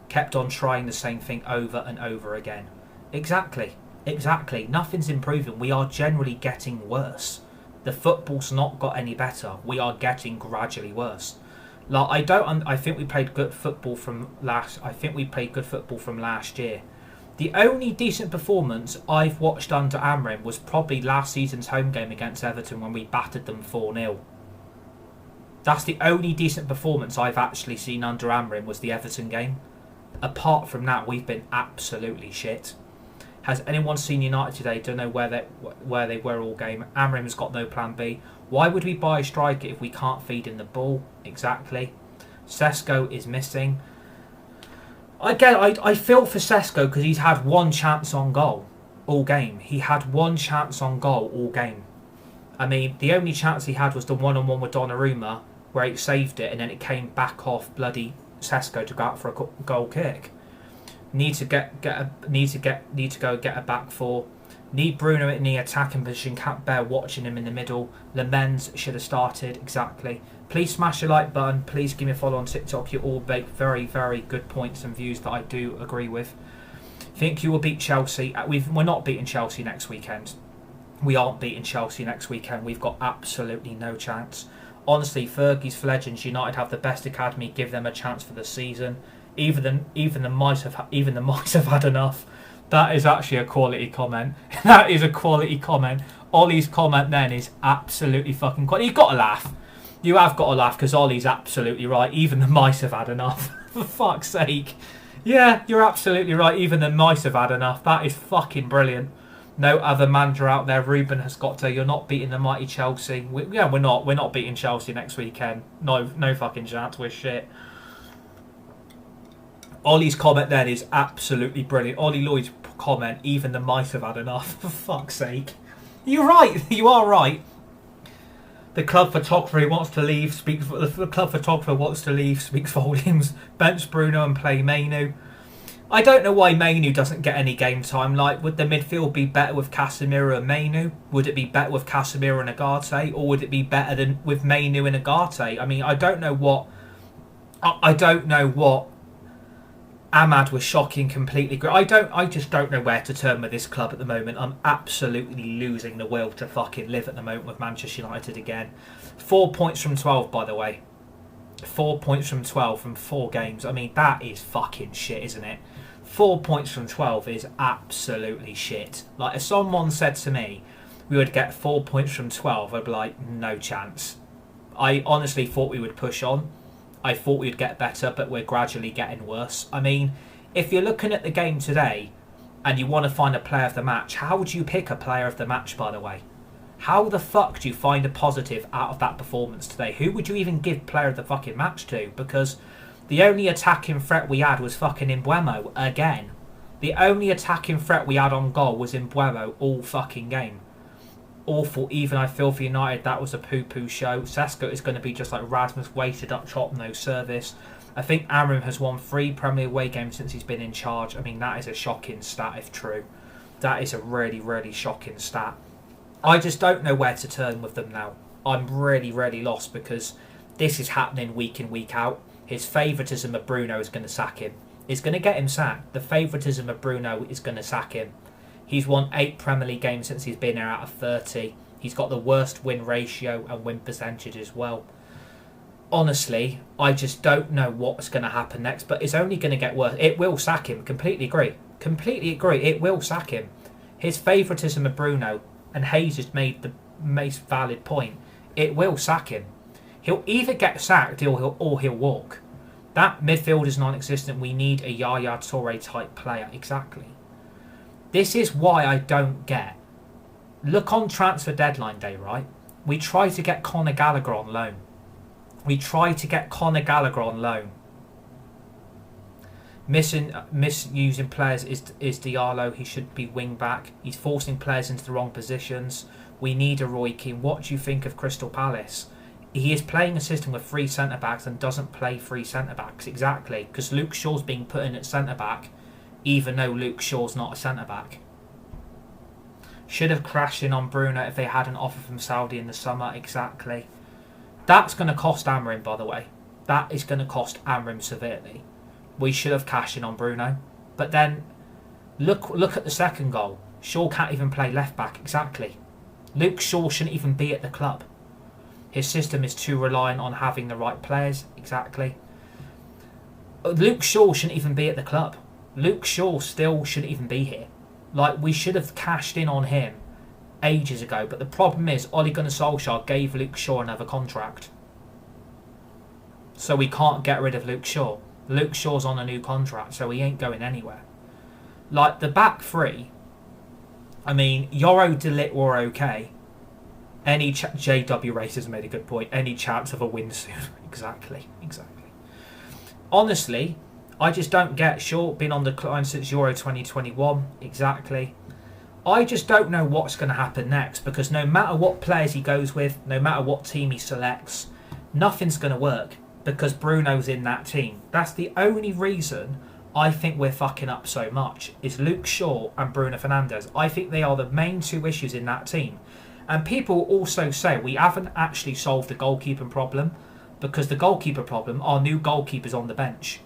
Kept on trying the same thing over and over again. Exactly. Nothing's improving. We are generally getting worse. The football's not got any better. We are getting gradually worse. Like, I think we played good football from last year. The only decent performance I've watched under Amorim was probably last season's home game against Everton when we battered them 4-0. That's the only decent performance I've actually seen under Amorim, was the Everton game. Apart from that, we've been absolutely shit. Has anyone seen United today? Don't know where they were all game. Amorim has got no plan B. Why would we buy a striker if we can't feed in the ball? Exactly. Sesko is missing. I feel for Sesko because he's had one chance on goal all game. I mean, the only chance he had was the one-on-one with Donnarumma, where he saved it, and then it came back off bloody Sesko to go out for a goal kick. Need to go get a back four. Need Bruno in the attacking position. Can't bear watching him in the middle. Lemens should have started. Exactly. Please smash the like button. Please give me a follow on TikTok. You all make very, very good points and views that I do agree with. Think you will beat Chelsea? We're not beating Chelsea next weekend. We aren't beating Chelsea next weekend. We've got absolutely no chance. Honestly, Fergie's for Legends. United have the best academy. Give them a chance for the season. Even the mice have had enough. That is actually a quality comment. That is a quality comment. Ollie's comment then is absolutely fucking quality. You've got to laugh. You have got to laugh because Ollie's absolutely right. Even the mice have had enough. For fuck's sake. Yeah, you're absolutely right. Even the mice have had enough. That is fucking brilliant. No other manager out there. Ruben has got to. You're not beating the mighty Chelsea. We're not. We're not beating Chelsea next weekend. No fucking chance. We're shit. Ollie's comment then is absolutely brilliant. Ollie Lloyd's comment, even the mice have had enough. For fuck's sake. You're right. You are right. The club photographer wants to leave. The club photographer wants to leave. Speaks volumes. Bench Bruno and play Mainu. I don't know why Mainu doesn't get any game time. Like, would the midfield be better with Casemiro and Mainu? Would it be better with Casemiro and Ugarte? Or would it be better than with Mainu and Ugarte? I mean, I don't know what Ahmad was shocking completely. I just don't know where to turn with this club at the moment. I'm absolutely losing the will to fucking live at the moment with Manchester United again. 4 points from 12, by the way. 4 points from 12 from 4 games. I mean, that is fucking shit, isn't it? 4 points from 12 is absolutely shit. Like, if someone said to me we would get 4 points from 12, I'd be like, no chance. I honestly thought we would push on. I thought we'd get better, but we're gradually getting worse. I mean, if you're looking at the game today and you want to find a player of the match, how would you pick a player of the match, by the way? How the fuck do you find a positive out of that performance today? Who would you even give player of the fucking match to? Because the only attacking threat we had was fucking Mbeumo again. The only attacking threat we had on goal was Mbeumo all fucking game. Awful. Even I feel for United, that was a poo-poo show. Sesko is going to be just like Rasmus, weighted up top, no service. I think Amram has won 3 Premier away games since he's been in charge. I mean, that is a shocking stat if true. That is a really, really shocking stat. I just don't know where to turn with them now. I'm really, really lost because this is happening week in, week out. His favouritism of Bruno is going to sack him. It's going to get him sacked. The favouritism of Bruno is going to sack him. He's won 8 Premier League games since he's been here out of 30. He's got the worst win ratio and win percentage as well. Honestly, I just don't know what's going to happen next, but it's only going to get worse. It will sack him. Completely agree. Completely agree. It will sack him. His favouritism of Bruno, and Hayes has made the most valid point, it will sack him. He'll either get sacked or he'll walk. That midfield is non-existent. We need a Yaya Toure type player. Exactly. This is why I don't get. Look on transfer deadline day, right? We try to get Conor Gallagher on loan. Misusing players is Diallo. He should be wing back. He's forcing players into the wrong positions. We need a Roy Keane. What do you think of Crystal Palace? He is playing a system with 3 centre-backs and doesn't play 3 centre-backs. Exactly, because Luke Shaw's being put in at centre-back, even though Luke Shaw's not a centre-back. Should have crashed in on Bruno if they had an offer from Saudi in the summer. Exactly. That's going to cost Amram, by the way. That is going to cost Amram severely. We should have cashed in on Bruno. But then, look at the second goal. Shaw can't even play left-back. Exactly. Luke Shaw shouldn't even be at the club. His system is too reliant on having the right players. Exactly. Luke Shaw shouldn't even be at the club. Luke Shaw still shouldn't even be here. Like, we should have cashed in on him ages ago. But the problem is, Ole Gunnar Solskjaer gave Luke Shaw another contract. So we can't get rid of Luke Shaw. Luke Shaw's on a new contract, so he ain't going anywhere. Like, the back 3, I mean, Yoro De Ligt were okay. JW Race has made a good point. Any chance of a win soon? Exactly. Honestly, I just don't get. Shaw been on the decline since Euro 2021. Exactly. I just don't know what's going to happen next, because no matter what players he goes with, no matter what team he selects, nothing's going to work because Bruno's in that team. That's the only reason I think we're fucking up so much, is Luke Shaw and Bruno Fernandes. I think they are the main 2 issues in that team. And people also say we haven't actually solved the goalkeeping problem, because the goalkeeper problem, our new goalkeeper's on the bench.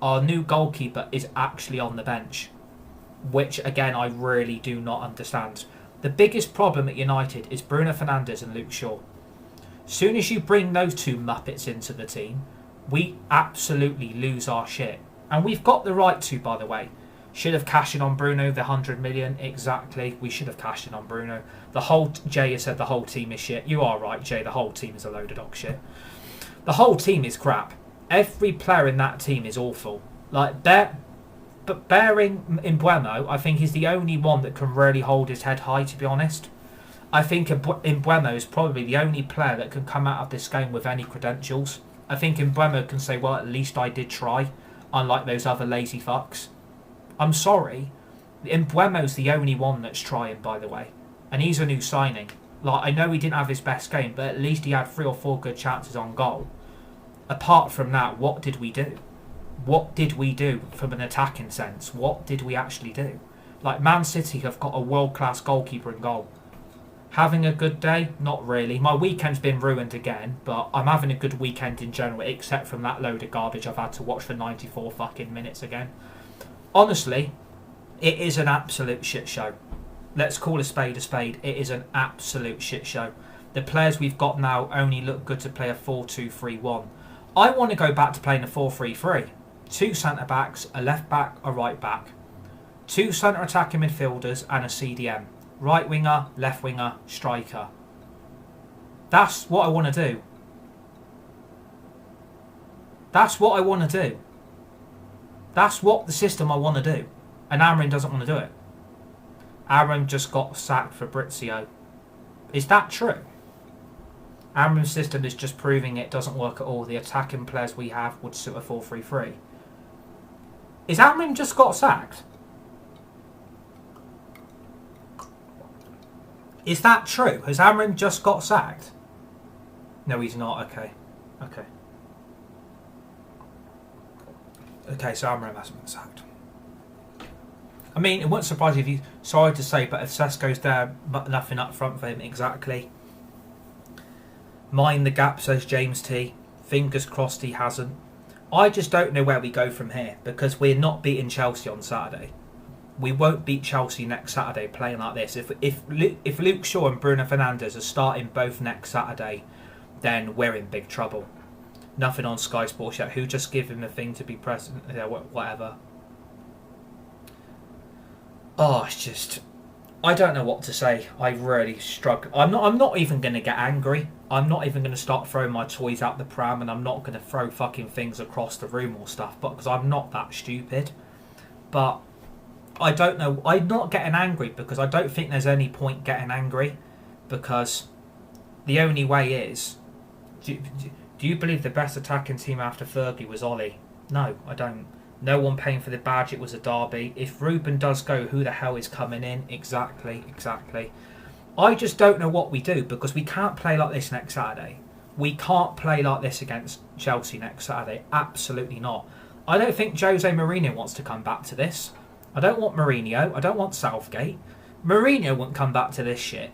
Our new goalkeeper is actually on the bench, which again I really do not understand. The biggest problem at United is Bruno Fernandes and Luke Shaw. Soon as you bring those 2 muppets into the team, we absolutely lose our shit. And we've got the right to, by the way. Should have cashed in on Bruno, the 100 million. Exactly. We should have cashed in on Bruno. Jay has said the whole team is shit. You are right, Jay. The whole team is a load of dog shit. The whole team is crap. Every player in that team is awful. Like, but bearing Mbeumo, I think he's the only one that can really hold his head high, to be honest. I think Mbeumo is probably the only player that can come out of this game with any credentials. I think Mbeumo can say, well, at least I did try, unlike those other lazy fucks. I'm sorry, Mbeumo's the only one that's trying, by the way. And he's a new signing. Like, I know he didn't have his best game, but at least he had 3 or 4 good chances on goal. Apart from that, what did we do? What did we do from an attacking sense? What did we actually do? Like, Man City have got a world-class goalkeeper in goal. Having a good day? Not really. My weekend's been ruined again, but I'm having a good weekend in general, except from that load of garbage I've had to watch for 94 fucking minutes again. Honestly, it is an absolute shit show. Let's call a spade a spade. It is an absolute shit show. The players we've got now only look good to play a 4-2-3-1. I want to go back to playing a 4-3-3. 2 centre-backs, a left-back, a right-back. 2 centre attacking midfielders and a CDM. Right winger, left winger, striker. That's what I want to do. That's what I want to do. That's what the system I want to do. And Amram doesn't want to do it. Amram just got sacked for Brizio. Is that true? Amram's system is just proving it doesn't work at all. The attacking players we have would suit a 4-3-3. Is Amram just got sacked? Is that true? Has Amram just got sacked? No, he's not. Okay. Okay, so Amorim hasn't been sacked. I mean, it wouldn't surprise you if you... Sorry to say, but if Sesko's there, but nothing up front for him, exactly. Mind the gap, says James T. Fingers crossed he hasn't. I just don't know where we go from here, because we're not beating Chelsea on Saturday. We won't beat Chelsea next Saturday playing like this. If Luke Shaw and Bruno Fernandes are starting both next Saturday, then we're in big trouble. Nothing on Sky Sports yet. Who just give him the thing to be present? Yeah, whatever. Oh, it's just... I don't know what to say. I really struggle. I'm not even going to get angry. I'm not even going to start throwing my toys out the pram, and I'm not going to throw fucking things across the room or stuff, but because I'm not that stupid. But I don't know. I'm not getting angry because I don't think there's any point getting angry, because the only way is... Do you believe the best attacking team after Fergie was Ollie? No, I don't. No one paying for the badge, it was a derby. If Ruben does go, who the hell is coming in? Exactly. I just don't know what we do, because we can't play like this next Saturday. We can't play like this against Chelsea next Saturday. Absolutely not. I don't think Jose Mourinho wants to come back to this. I don't want Mourinho. I don't want Southgate. Mourinho wouldn't come back to this shit.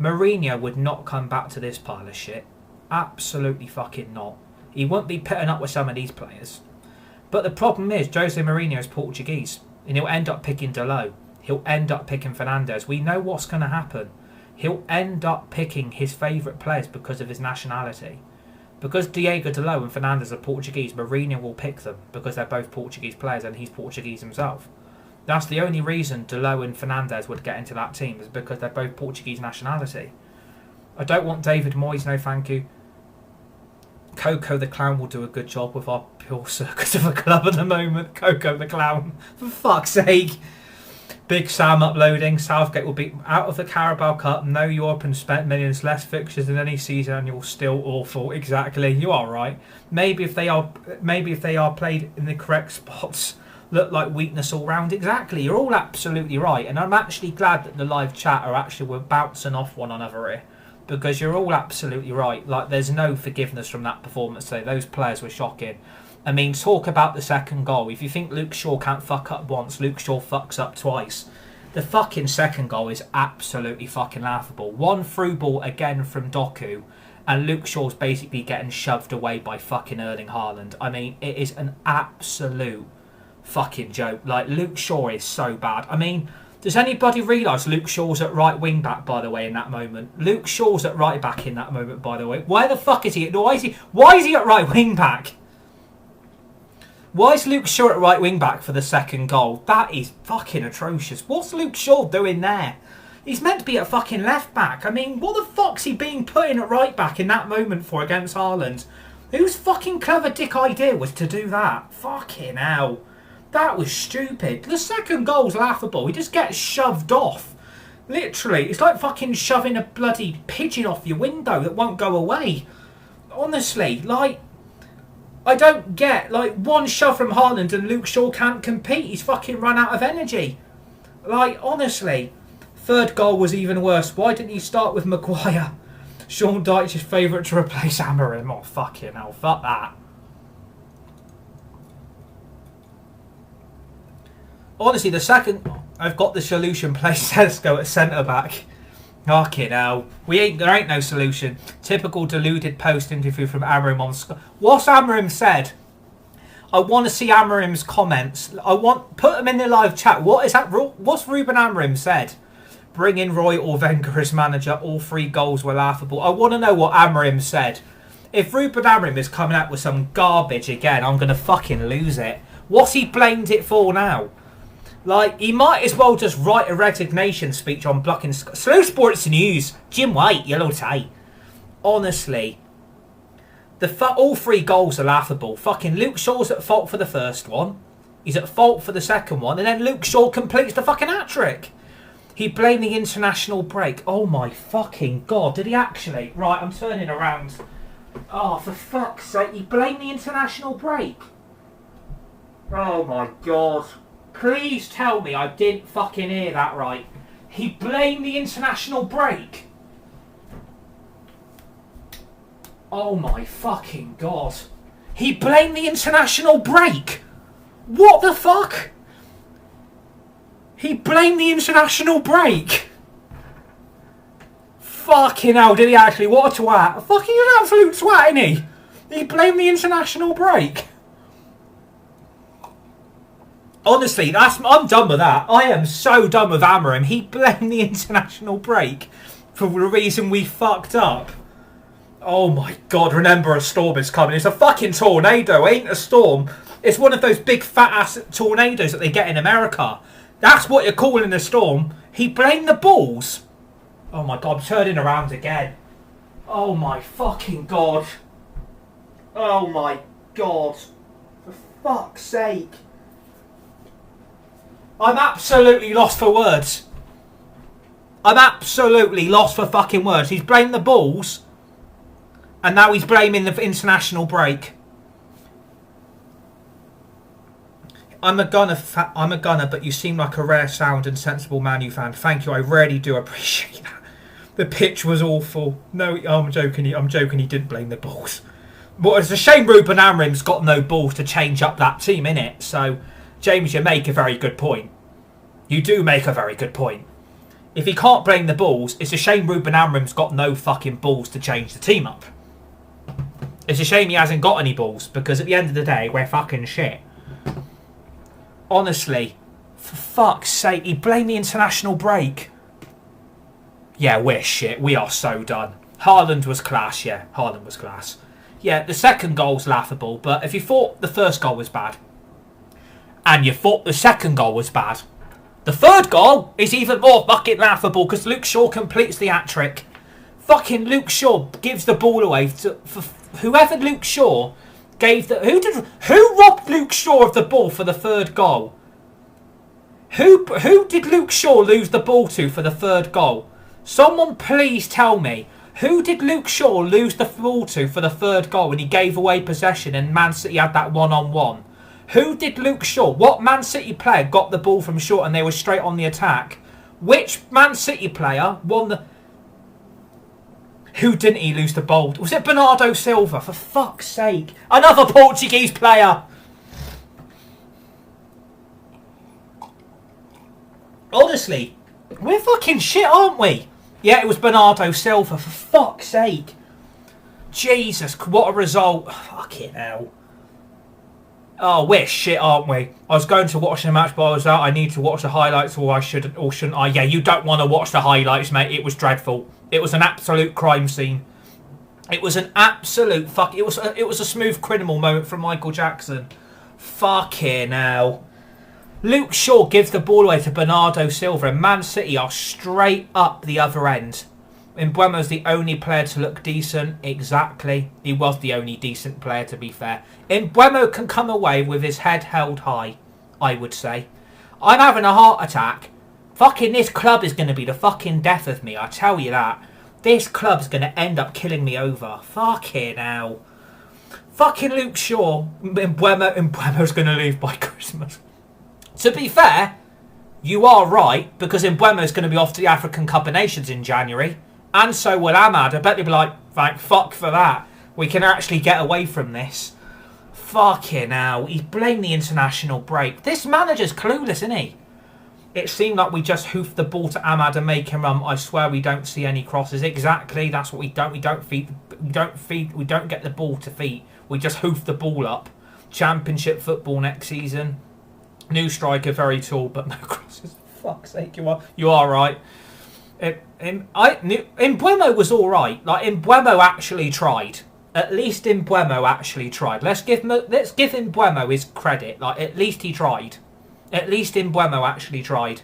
Mourinho would not come back to this pile of shit. Absolutely fucking not. He won't be putting up with some of these players. But the problem is, Jose Mourinho is Portuguese, and he'll end up picking Dalot. He'll end up picking Fernandes. We know what's going to happen. He'll end up picking his favourite players because of his nationality. Because Diego Dalot and Fernandes are Portuguese, Mourinho will pick them because they're both Portuguese players and he's Portuguese himself. That's the only reason Dalot and Fernandes would get into that team, is because they're both Portuguese nationality. I don't want David Moyes, no thank you. Coco the Clown will do a good job with our pure circus of a club at the moment. Coco the Clown, for fuck's sake. Big Sam uploading. Southgate will be out of the Carabao Cup. No Europe and spent millions, less fixtures than any season, and you're still awful. Exactly, you are right. Maybe if they are played in the correct spots, look like weakness all round. Exactly, you're all absolutely right. And I'm actually glad that the live chat are actually we're bouncing off one another here, because you're all absolutely right. Like, there's no forgiveness from that performance today. Those players were shocking. I mean, talk about the second goal. If you think Luke Shaw can't fuck up once, Luke Shaw fucks up twice. The fucking second goal is absolutely fucking laughable. One through ball again from Doku, and Luke Shaw's basically getting shoved away by fucking Erling Haaland. I mean, it is an absolute fucking joke. Like, Luke Shaw is so bad. I mean, does anybody realise Luke Shaw's at right wing back, by the way, in that moment? Luke Shaw's at right back in that moment, by the way. Where the fuck is he? Why is he at right wing back? Why is Luke Shaw at right wing back for the second goal? That is fucking atrocious. What's Luke Shaw doing there? He's meant to be at fucking left back. I mean, what the fuck's he being put in at right back in that moment for against Haaland? Whose fucking clever dick idea was to do that? Fucking hell. That was stupid. The second goal's laughable. He just gets shoved off. Literally, it's like fucking shoving a bloody pigeon off your window that won't go away. Honestly, like, I don't get, like, one shove from Haaland and Luke Shaw can't compete. He's fucking run out of energy. Like, honestly. Third goal was even worse. Why didn't you start with Maguire? Sean Dyche's favourite to replace Amorim. Oh, fucking hell. Fuck that. Honestly, the second I've got the solution, play Sesko at centre-back. Fucking hell. There ain't no solution. Typical deluded post-interview from Amorim on Sky. What's Amorim said? I want to see Amorim's comments. Put them in the live chat. What's Ruben Amorim said? Bring in Roy or Wenger as manager. All 3 goals were laughable. I want to know what Amorim said. If Ruben Amorim is coming out with some garbage again, I'm going to fucking lose it. What's he blamed it for now? Like, he might as well just write a resignation speech on blocking Slow Sports News. Jim White, yellow tie. Honestly, all 3 goals are laughable. Fucking Luke Shaw's at fault for the first one. He's at fault for the second one. And then Luke Shaw completes the fucking hat-trick. He blamed the international break. Oh my fucking God, did he actually? Right, I'm turning around. Oh, for fuck's sake, he blamed the international break. Oh my God. Please tell me I didn't fucking hear that right. He blamed the international break. Oh my fucking God. He blamed the international break. What the fuck? He blamed the international break. Fucking hell, did he actually? What a twat. Fucking an absolute twat, isn't he? He blamed the international break. Honestly, I'm done with that. I am so done with Amorim. He blamed the international break for the reason we fucked up. Oh my god, remember a storm is coming. It's a fucking tornado, ain't a storm. It's one of those big fat ass tornadoes that they get in America. That's what you're calling a storm. He blamed the balls. Oh my god, I'm turning around again. Oh my fucking god. Oh my god. For fuck's sake. I'm absolutely lost for words. I'm absolutely lost for fucking words. He's blamed the balls. And now he's blaming the international break. I'm a gunner, but you seem like a rare, sound and sensible Man U fan. Thank you, I really do appreciate that. The pitch was awful. No, I'm joking. He didn't blame the balls. Well, it's a shame Ruben Amorim's got no balls to change up that team, innit? So, James, you make a very good point. You do make a very good point. If he can't blame the balls, it's a shame Ruben Amorim's got no fucking balls to change the team up. It's a shame he hasn't got any balls, because at the end of the day, we're fucking shit. Honestly, for fuck's sake, he blamed the international break. Yeah, we're shit. We are so done. Haaland was class, yeah. Haaland was class. Yeah, the second goal's laughable, but if you thought the first goal was bad, and you thought the second goal was bad, the third goal is even more fucking laughable because Luke Shaw completes the hat-trick. Fucking Luke Shaw gives the ball away for whoever Luke Shaw gave the... Who robbed Luke Shaw of the ball for the third goal? Who did Luke Shaw lose the ball to for the third goal? Someone please tell me. Who did Luke Shaw lose the ball to for the third goal when he gave away possession and Man City had that one-on-one? Who did Luke Shaw... What Man City player got the ball from short and they were straight on the attack? Which Man City player won the... Who didn't he lose the ball? Was it Bernardo Silva? For fuck's sake. Another Portuguese player. Honestly, we're fucking shit, aren't we? Yeah, it was Bernardo Silva. For fuck's sake. Jesus, what a result. Fucking hell. Oh, we're shit, aren't we? I was going to watch the match, but I was out. I need to watch the highlights, or shouldn't I? Yeah, you don't want to watch the highlights, mate. It was dreadful. It was an absolute crime scene. It was an absolute fuck. It was a smooth criminal moment from Michael Jackson. Fucking hell. Luke Shaw gives the ball away to Bernardo Silva, and Man City are straight up the other end. Mbeumo's the only player to look decent. Exactly. He was the only decent player, to be fair. Mbeumo can come away with his head held high, I would say. I'm having a heart attack. Fucking this club is going to be the fucking death of me, I tell you that. This club's going to end up killing me over. Fucking hell. Fucking Luke Shaw. Mbeumo's going to leave by Christmas. To be fair, you are right, because Mbeumo's going to be off to the African Cup of Nations in January. And so will Ahmad. I bet they'll be like, thank fuck for that. We can actually get away from this. Fucking hell. He blamed the international break. This manager's clueless, isn't he? It seemed like we just hoofed the ball to Ahmad and make him run. I swear we don't see any crosses. Exactly. That's what we don't. We don't get the ball to feet. We just hoof the ball up. Championship football next season. New striker, very tall, but no crosses. For fuck's sake, you are right. Mbeumo was all right. Like Mbeumo actually tried. At least Mbeumo actually tried. Let's give Mbeumo his credit. Like at least he tried. At least Mbeumo actually tried.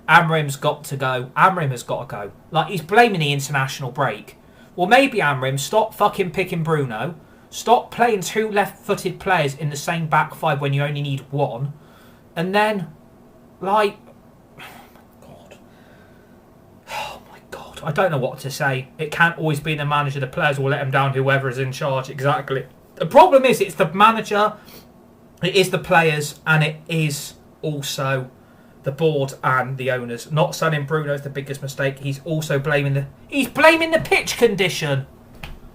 Amorim's got to go. Amorim has got to go. Like he's blaming the international break. Well, maybe Amorim, stop fucking picking Bruno. Stop playing two left-footed players in the same back five when you only need one. And then, like, oh my god, I don't know what to say. It can't always be the manager. The players will let him down, whoever is in charge. Exactly. The problem is, it's the manager, it is the players, and it is also the board and the owners. Not selling Bruno is the biggest mistake. He's also blaming the pitch condition.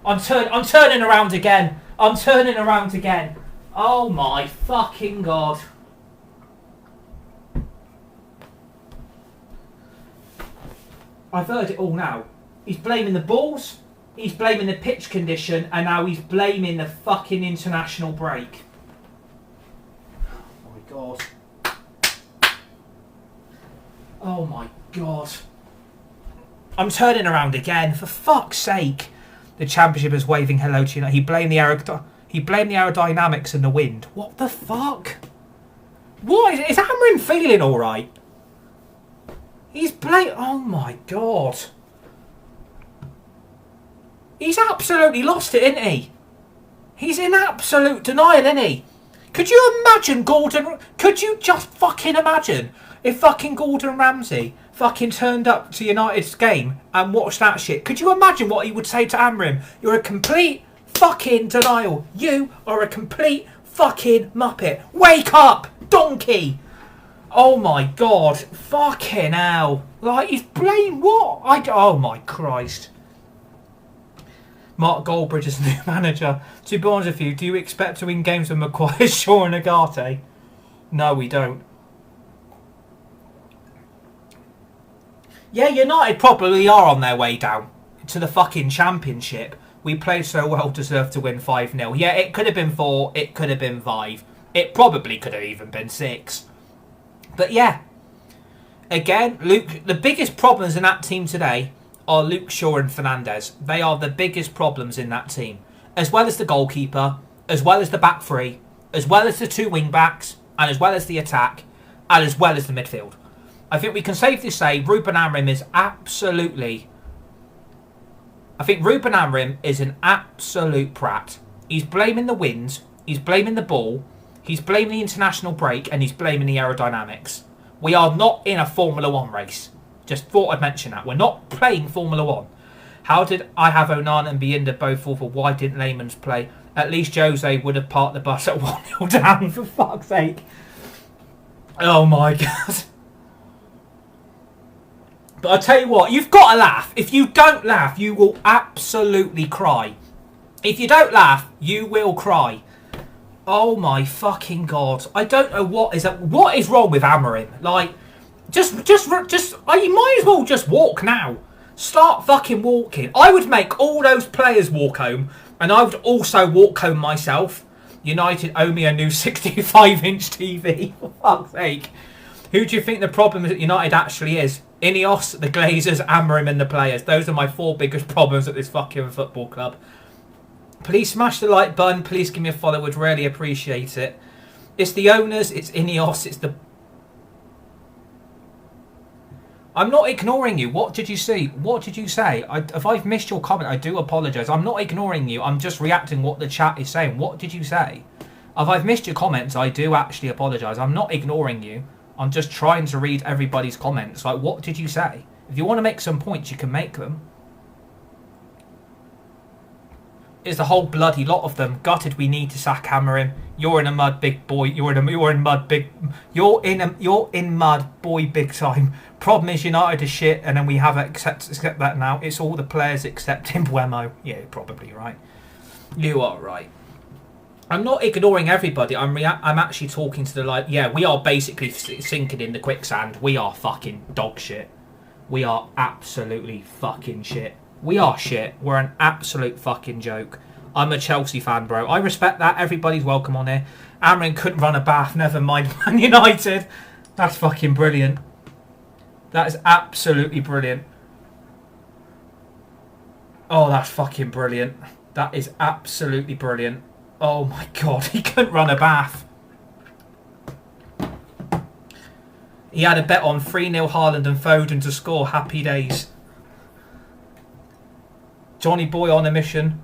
I'm turning around again. Oh my fucking god. I've heard it all now. He's blaming the balls, he's blaming the pitch condition, and now he's blaming the fucking international break. Oh my God. Oh my God. I'm turning around again, for fuck's sake. The championship is waving hello to you. He blamed the aerodynamics and the wind. What the fuck? What? Is Amorim feeling alright? He's oh my God. He's absolutely lost it, isn't he? He's in absolute denial, isn't he? Could you imagine Gordon... Could you just fucking imagine if fucking Gordon Ramsay fucking turned up to United's game and watched that shit? Could you imagine what he would say to Amorim? You're a complete fucking denial. You are a complete fucking muppet. Wake up, donkey! Oh my God. Fucking hell. Like, he's blamed what? Oh my Christ. Mark Goldbridge is new manager. To be honest with you, do you expect to win games with Maguire, Shaw and Agate? No, we don't. Yeah, United probably are on their way down to the fucking championship. We played so well, deserved to win 5-0. Yeah, it could have been 4, it could have been 5. It probably could have even been 6. But yeah, again, Luke, the biggest problems in that team today are Luke Shaw and Fernandes. They are the biggest problems in that team. As well as the goalkeeper, as well as the back three, as well as the 2 wing backs, and as well as the attack, and as well as the midfield. I think we can safely say Ruben Amorim is absolutely... I think Ruben Amorim is an absolute prat. He's blaming the wind, he's blaming the ball, he's blaming the international break, and he's blaming the aerodynamics. We are not in a Formula 1 race. Just thought I'd mention that. We're not playing Formula 1. How did I have Onana and Bienda both fall for? Why didn't Layman's play? At least Jose would have parked the bus at 1-0 down, for fuck's sake. Oh my God. But I tell you what, you've got to laugh. If you don't laugh, you will absolutely cry. If you don't laugh, you will cry. Oh my fucking God. I don't know what is wrong with Amorim. Like, just, you might as well just walk now. Start fucking walking. I would make all those players walk home, and I would also walk home myself. United owe me a new 65-inch TV, for fuck's sake. Who do you think the problem at United actually is? Ineos, the Glazers, Amorim and the players. Those are my 4 biggest problems at this fucking football club. Please smash the like button. Please give me a follow. Would really appreciate it. It's the owners. It's Ineos. It's the... I'm not ignoring you. What did you see? What did you say? If I've missed your comment, I do apologise. I'm not ignoring you. I'm just reacting what the chat is saying. What did you say? If I've missed your comments, I do actually apologise. I'm not ignoring you. I'm just trying to read everybody's comments. Like, what did you say? If you want to make some points, you can make them. It's the whole bloody lot of them. Gutted we need to sack Amorim. You're in a mud, big boy. You're in mud, boy, big time. Problem is United is shit, and then we have to accept that now. It's all the players excepting Buemo. Yeah, probably right. You are right. I'm not ignoring everybody. I'm actually talking to the like. Yeah, we are basically sinking in the quicksand. We are fucking dog shit. We are absolutely fucking shit. We are shit. We're an absolute fucking joke. I'm a Chelsea fan, bro. I respect that. Everybody's welcome on here. Amorim couldn't run a bath. Never mind Man United. That's fucking brilliant. That is absolutely brilliant. Oh, that's fucking brilliant. That is absolutely brilliant. Oh my God, he couldn't run a bath. He had a bet on 3-0 Haaland and Foden to score. Happy days. Johnny Boy on a mission.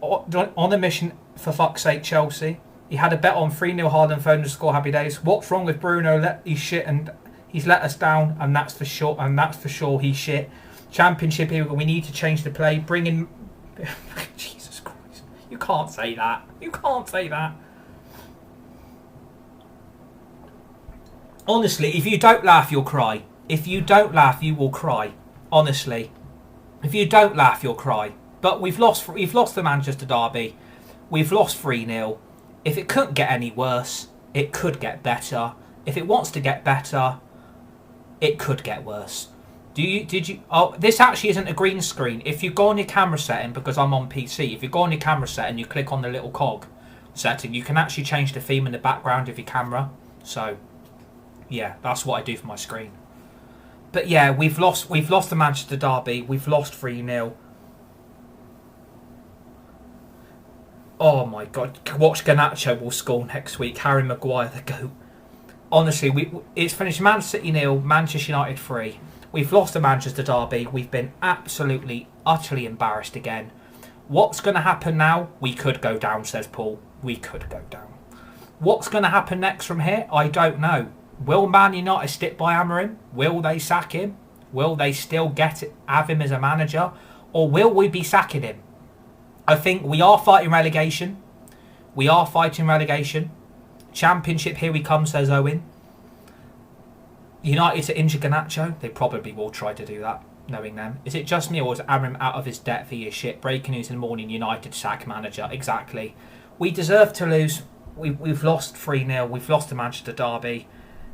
On a mission, for fuck's sake, Chelsea. He had a bet on 3-0 Haaland and Foden to score. Happy days. What's wrong with Bruno? He's shit and he's let us down, and that's for sure. And that's for sure. He's shit. Championship here. We need to change the play. Bring in. Jesus Christ! You can't say that. You can't say that. Honestly, if you don't laugh, you'll cry. If you don't laugh, you will cry. Honestly, if you don't laugh, you'll cry. But we've lost the Manchester derby. We've lost 3-0. If it couldn't get any worse, it could get better. If it wants to get better, it could get worse. Did you? Oh, this actually isn't a green screen. If you go on your camera setting, because I'm on PC, if you go on your camera setting, you click on the little cog setting, you can actually change the theme in the background of your camera. So, yeah, that's what I do for my screen. But yeah, we've lost the Manchester derby. We've lost 3-0. Oh my God! Watch Garnacho will score next week. Harry Maguire, the GOAT. Honestly, it's finished Man City 0, Manchester United 3. We've lost the Manchester derby. We've been absolutely, utterly embarrassed again. What's going to happen now? We could go down, says Paul. We could go down. What's going to happen next from here? I don't know. Will Man United stick by Amorim? Will they sack him? Will they still have him as a manager? Or will we be sacking him? I think we are fighting relegation. We are fighting relegation. Championship, here we come, says Owen. United to injure Garnacho. They probably will try to do that, knowing them. Is it just me, or is Amorim out of his depth for your shit? Breaking news in the morning, United sack manager. Exactly. We deserve to lose. We've lost 3-0. We've lost the Manchester derby.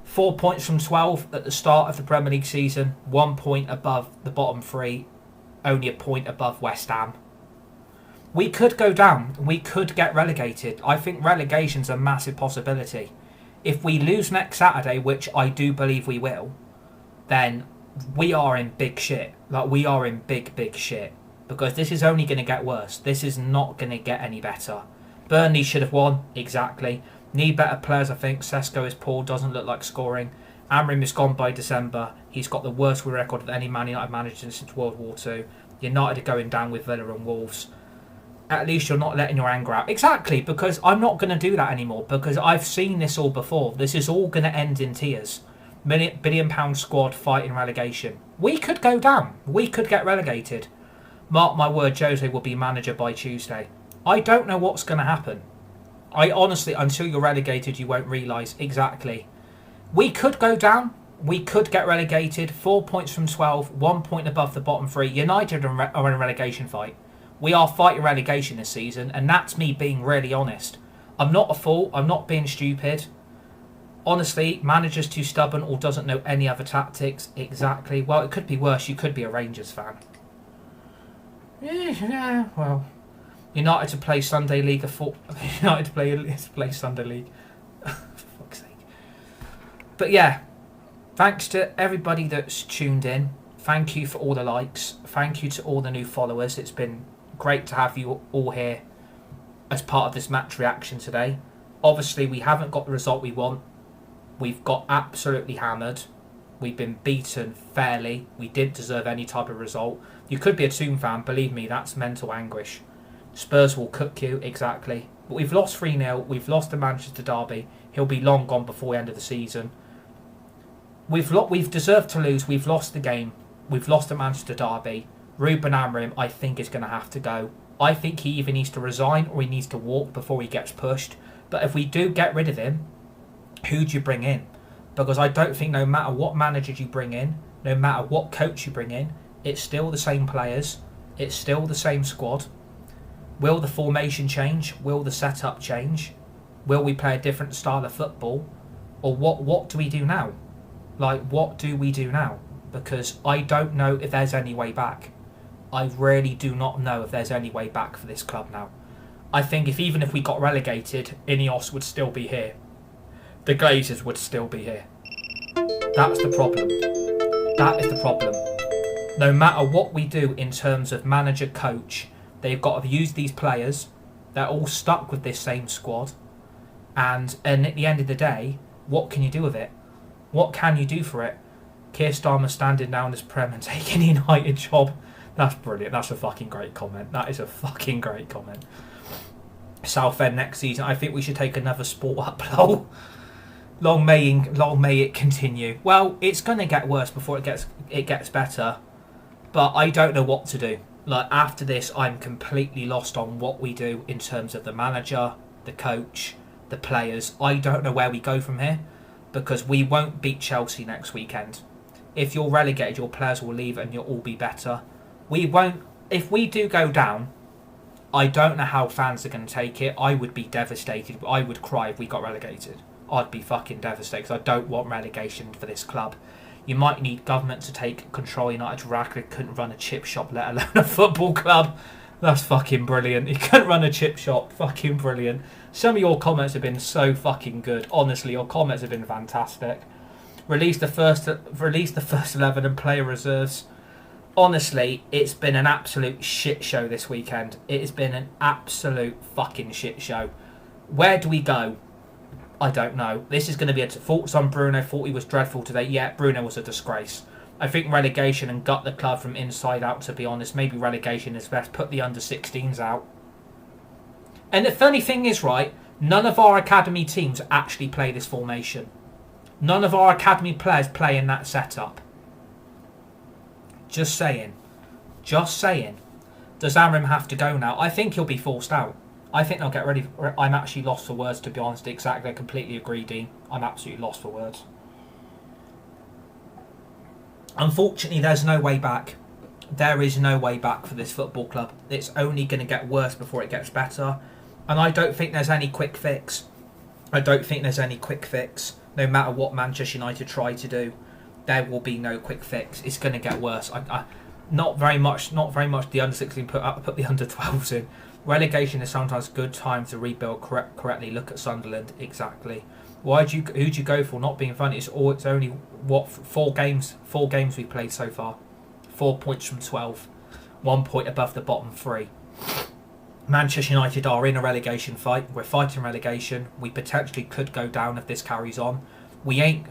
4 points from 12 at the start of the Premier League season. 1 point above the bottom three. Only a point above West Ham. We could go down. We could get relegated. I think relegation's a massive possibility. If we lose next Saturday, which I do believe we will, then we are in big shit. Like, we are in big shit. Because this is only going to get worse. This is not going to get any better. Burnley should have won. Exactly. Need better players, I think. Sesko is poor. Doesn't look like scoring. Amorim is gone by December. He's got the worst record of any Man United manager since World War II. United are going down with Villa and Wolves. At least you're not letting your anger out. Exactly, because I'm not going to do that anymore, because I've seen this all before. This is all going to end in tears. Billion-pound squad fighting relegation. We could go down. We could get relegated. Mark my word, Jose will be manager by Tuesday. I don't know what's going to happen. I honestly, until you're relegated, you won't realise exactly. We could go down. We could get relegated. 4 points from 12. 1 point above the bottom three. United are in a relegation fight. We are fighting relegation this season, and that's me being really honest. I'm not a fool. I'm not being stupid. Honestly, manager's too stubborn or doesn't know any other tactics. Exactly. Well, it could be worse. You could be a Rangers fan. Yeah, well. United to play Sunday League. United to play Sunday League. For fuck's sake. But yeah, thanks to everybody that's tuned in. Thank you for all the likes. Thank you to all the new followers. It's been great to have you all here as part of this match reaction today. Obviously, we haven't got the result we want. We've got absolutely hammered. We've been beaten fairly. We didn't deserve any type of result. You could be a Toon fan. Believe me, that's mental anguish. Spurs will cook you, exactly. But we've lost 3-0. We've lost the Manchester derby. He'll be long gone before the end of the season. We've deserved to lose. We've lost the game. We've lost the Manchester derby. Ruben Amorim, I think, is going to have to go. I think he either needs to resign or he needs to walk before he gets pushed. But if we do get rid of him, who do you bring in? Because I don't think no matter what manager you bring in, no matter what coach you bring in, it's still the same players. It's still the same squad. Will the formation change? Will the setup change? Will we play a different style of football? Or what do we do now? Like, what do we do now? Because I don't know if there's any way back. I really do not know if there's any way back for this club now. I think even if we got relegated, Ineos would still be here. The Glazers would still be here. That's the problem. That is the problem. No matter what we do in terms of manager, coach, they've got to use these players. They're all stuck with this same squad. And at the end of the day, what can you do with it? What can you do for it? Keir Starmer standing down as Prem and taking the United job. That's brilliant. That's a fucking great comment. That is a fucking great comment. Southend next season. I think we should take another sport up. Lol. Long may it continue. Well, it's going to get worse before it gets better. But I don't know what to do. Like, after this, I'm completely lost on what we do in terms of the manager, the coach, the players. I don't know where we go from here, because we won't beat Chelsea next weekend. If you're relegated, your players will leave and you'll all be better. We won't. If we do go down, I don't know how fans are going to take it. I would be devastated. I would cry if we got relegated. I'd be fucking devastated because I don't want relegation for this club. You might need government to take control. United Radcliffe couldn't run a chip shop, let alone a football club. That's fucking brilliant. He couldn't run a chip shop. Fucking brilliant. Some of your comments have been so fucking good. Honestly, your comments have been fantastic. Release the first 11 and player reserves. Honestly, it's been an absolute shit show this weekend. It has been an absolute fucking shit show. Where do we go? I don't know. This is going to be thoughts on Bruno. Thought he was dreadful today. Yeah, Bruno was a disgrace. I think relegation and gut the club from inside out, to be honest. Maybe relegation is best. Put the under-16s out. And the funny thing is, right, none of our academy teams actually play this formation. None of our academy players play in that setup. Just saying. Just saying. Does Amram have to go now? I think he'll be forced out. I think they'll get ready. I'm actually lost for words, to be honest. Exactly. I completely agree, Dean. I'm absolutely lost for words. Unfortunately, there's no way back. There is no way back for this football club. It's only going to get worse before it gets better. And I don't think there's any quick fix. I don't think there's any quick fix. No matter what Manchester United try to do, there will be no quick fix. It's going to get worse. Not very much. The under 16 put the under 12s in. Relegation is sometimes a good time to rebuild correctly. Look at Sunderland. Exactly. Who'd you go for? Not being funny. It's only what 4 games we've played so far. 4 points from 12. 1 point above the bottom 3. Manchester United are in a relegation fight. We're fighting relegation. We potentially could go down if this carries on. We ain't.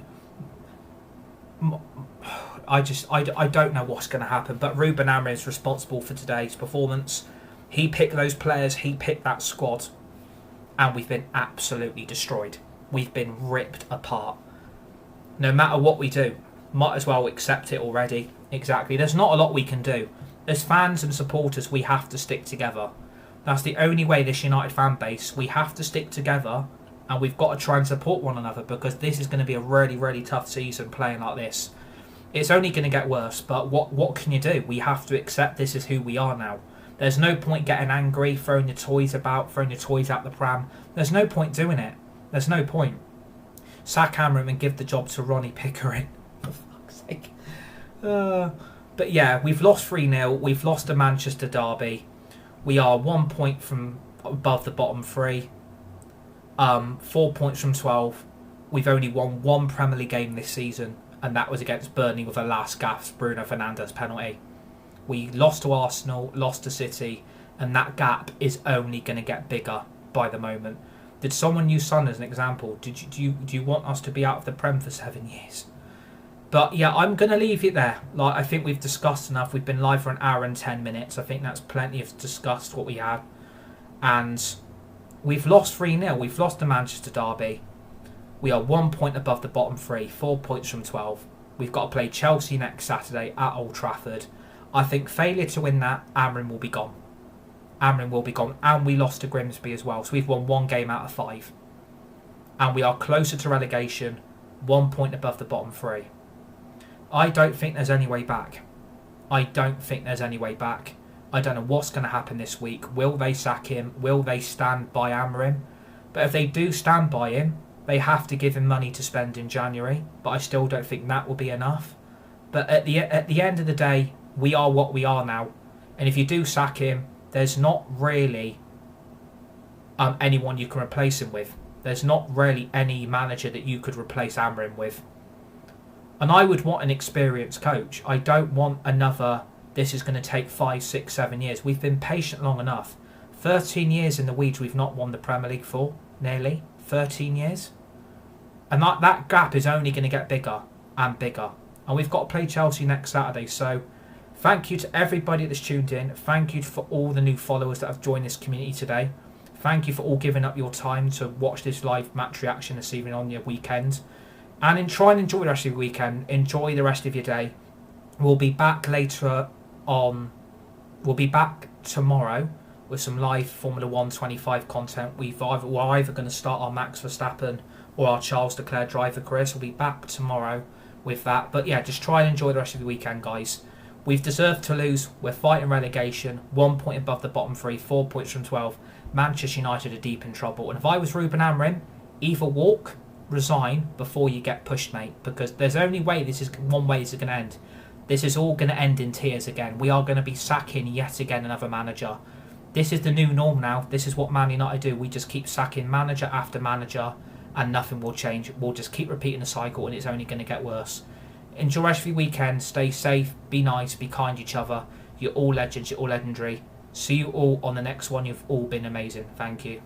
I don't know what's going to happen. But Ruben Amorim is responsible for today's performance. He picked those players. He picked that squad, and we've been absolutely destroyed. We've been ripped apart. No matter what we do, might as well accept it already. Exactly. There's not a lot we can do. As fans and supporters, we have to stick together. That's the only way, this United fan base, we have to stick together, and we've got to try and support one another, because this is going to be a really, really tough season playing like this. It's only going to get worse, but what can you do? We have to accept this is who we are now. There's no point getting angry, throwing your toys about, throwing your toys out the pram. There's no point doing it. There's no point. Sack Amram and give the job to Ronnie Pickering. For fuck's sake. But yeah, we've lost 3-0. We've lost a Manchester derby. We are 1 point from above the bottom 3. 4 points from 12. We've only won 1 Premier League game this season, and that was against Burnley with a last gasp Bruno Fernandes penalty. We lost to Arsenal, lost to City, and that gap is only going to get bigger by the moment. Did someone use Son as an example? Do you want us to be out of the Prem for 7 years? But yeah, I'm going to leave it there. I think we've discussed enough. We've been live for an hour and 10 minutes. I think that's plenty of discussed what we had. And we've lost 3-0. We've lost the Manchester derby. We are 1 point above the bottom 3. 4 points from 12. We've got to play Chelsea next Saturday at Old Trafford. I think failure to win that, Amram will be gone. Amram will be gone. And we lost to Grimsby as well. So we've won 1 game out of 5. And we are closer to relegation. 1 point above the bottom 3. I don't think there's any way back. I don't think there's any way back. I don't know what's going to happen this week. Will they sack him? Will they stand by Amram? But if they do stand by him, they have to give him money to spend in January. But I still don't think that will be enough. But at the end of the day, we are what we are now. And if you do sack him, there's not really anyone you can replace him with. There's not really any manager that you could replace Amram with. And I would want an experienced coach. I don't want another, this is going to take 5, 6, 7 years. We've been patient long enough. 13 years in the weeds we've not won the Premier League for, nearly. 13 years. And that gap is only going to get bigger and bigger. And we've got to play Chelsea next Saturday. So thank you to everybody that's tuned in. Thank you for all the new followers that have joined this community today. Thank you for all giving up your time to watch this live match reaction this evening on your weekend. And try and enjoy the rest of your weekend. Enjoy the rest of your day. We'll be back later on. We'll be back tomorrow with some live Formula 1 25 content. We're either going to start our Max Verstappen or our Charles Leclerc driver career. So we'll be back tomorrow with that. But yeah, just try and enjoy the rest of your weekend, guys. We've deserved to lose. We're fighting relegation. 1 point above the bottom 3. 4 points from 12. Manchester United are deep in trouble. And if I was Ruben Amorim, either walk resign before you get pushed, mate, because there's only way this is one way this is going to end. This is all going to end in tears again. We are going to be sacking yet again another manager. This is the new norm now. This is what Man United do. We just keep sacking manager after manager and nothing will change. We'll just keep repeating the cycle and it's only going to get worse. Enjoy the rest of your weekend. Stay safe. Be nice. Be kind to each other. You're all legends. You're all legendary. See you all on the next one. You've all been amazing. Thank you.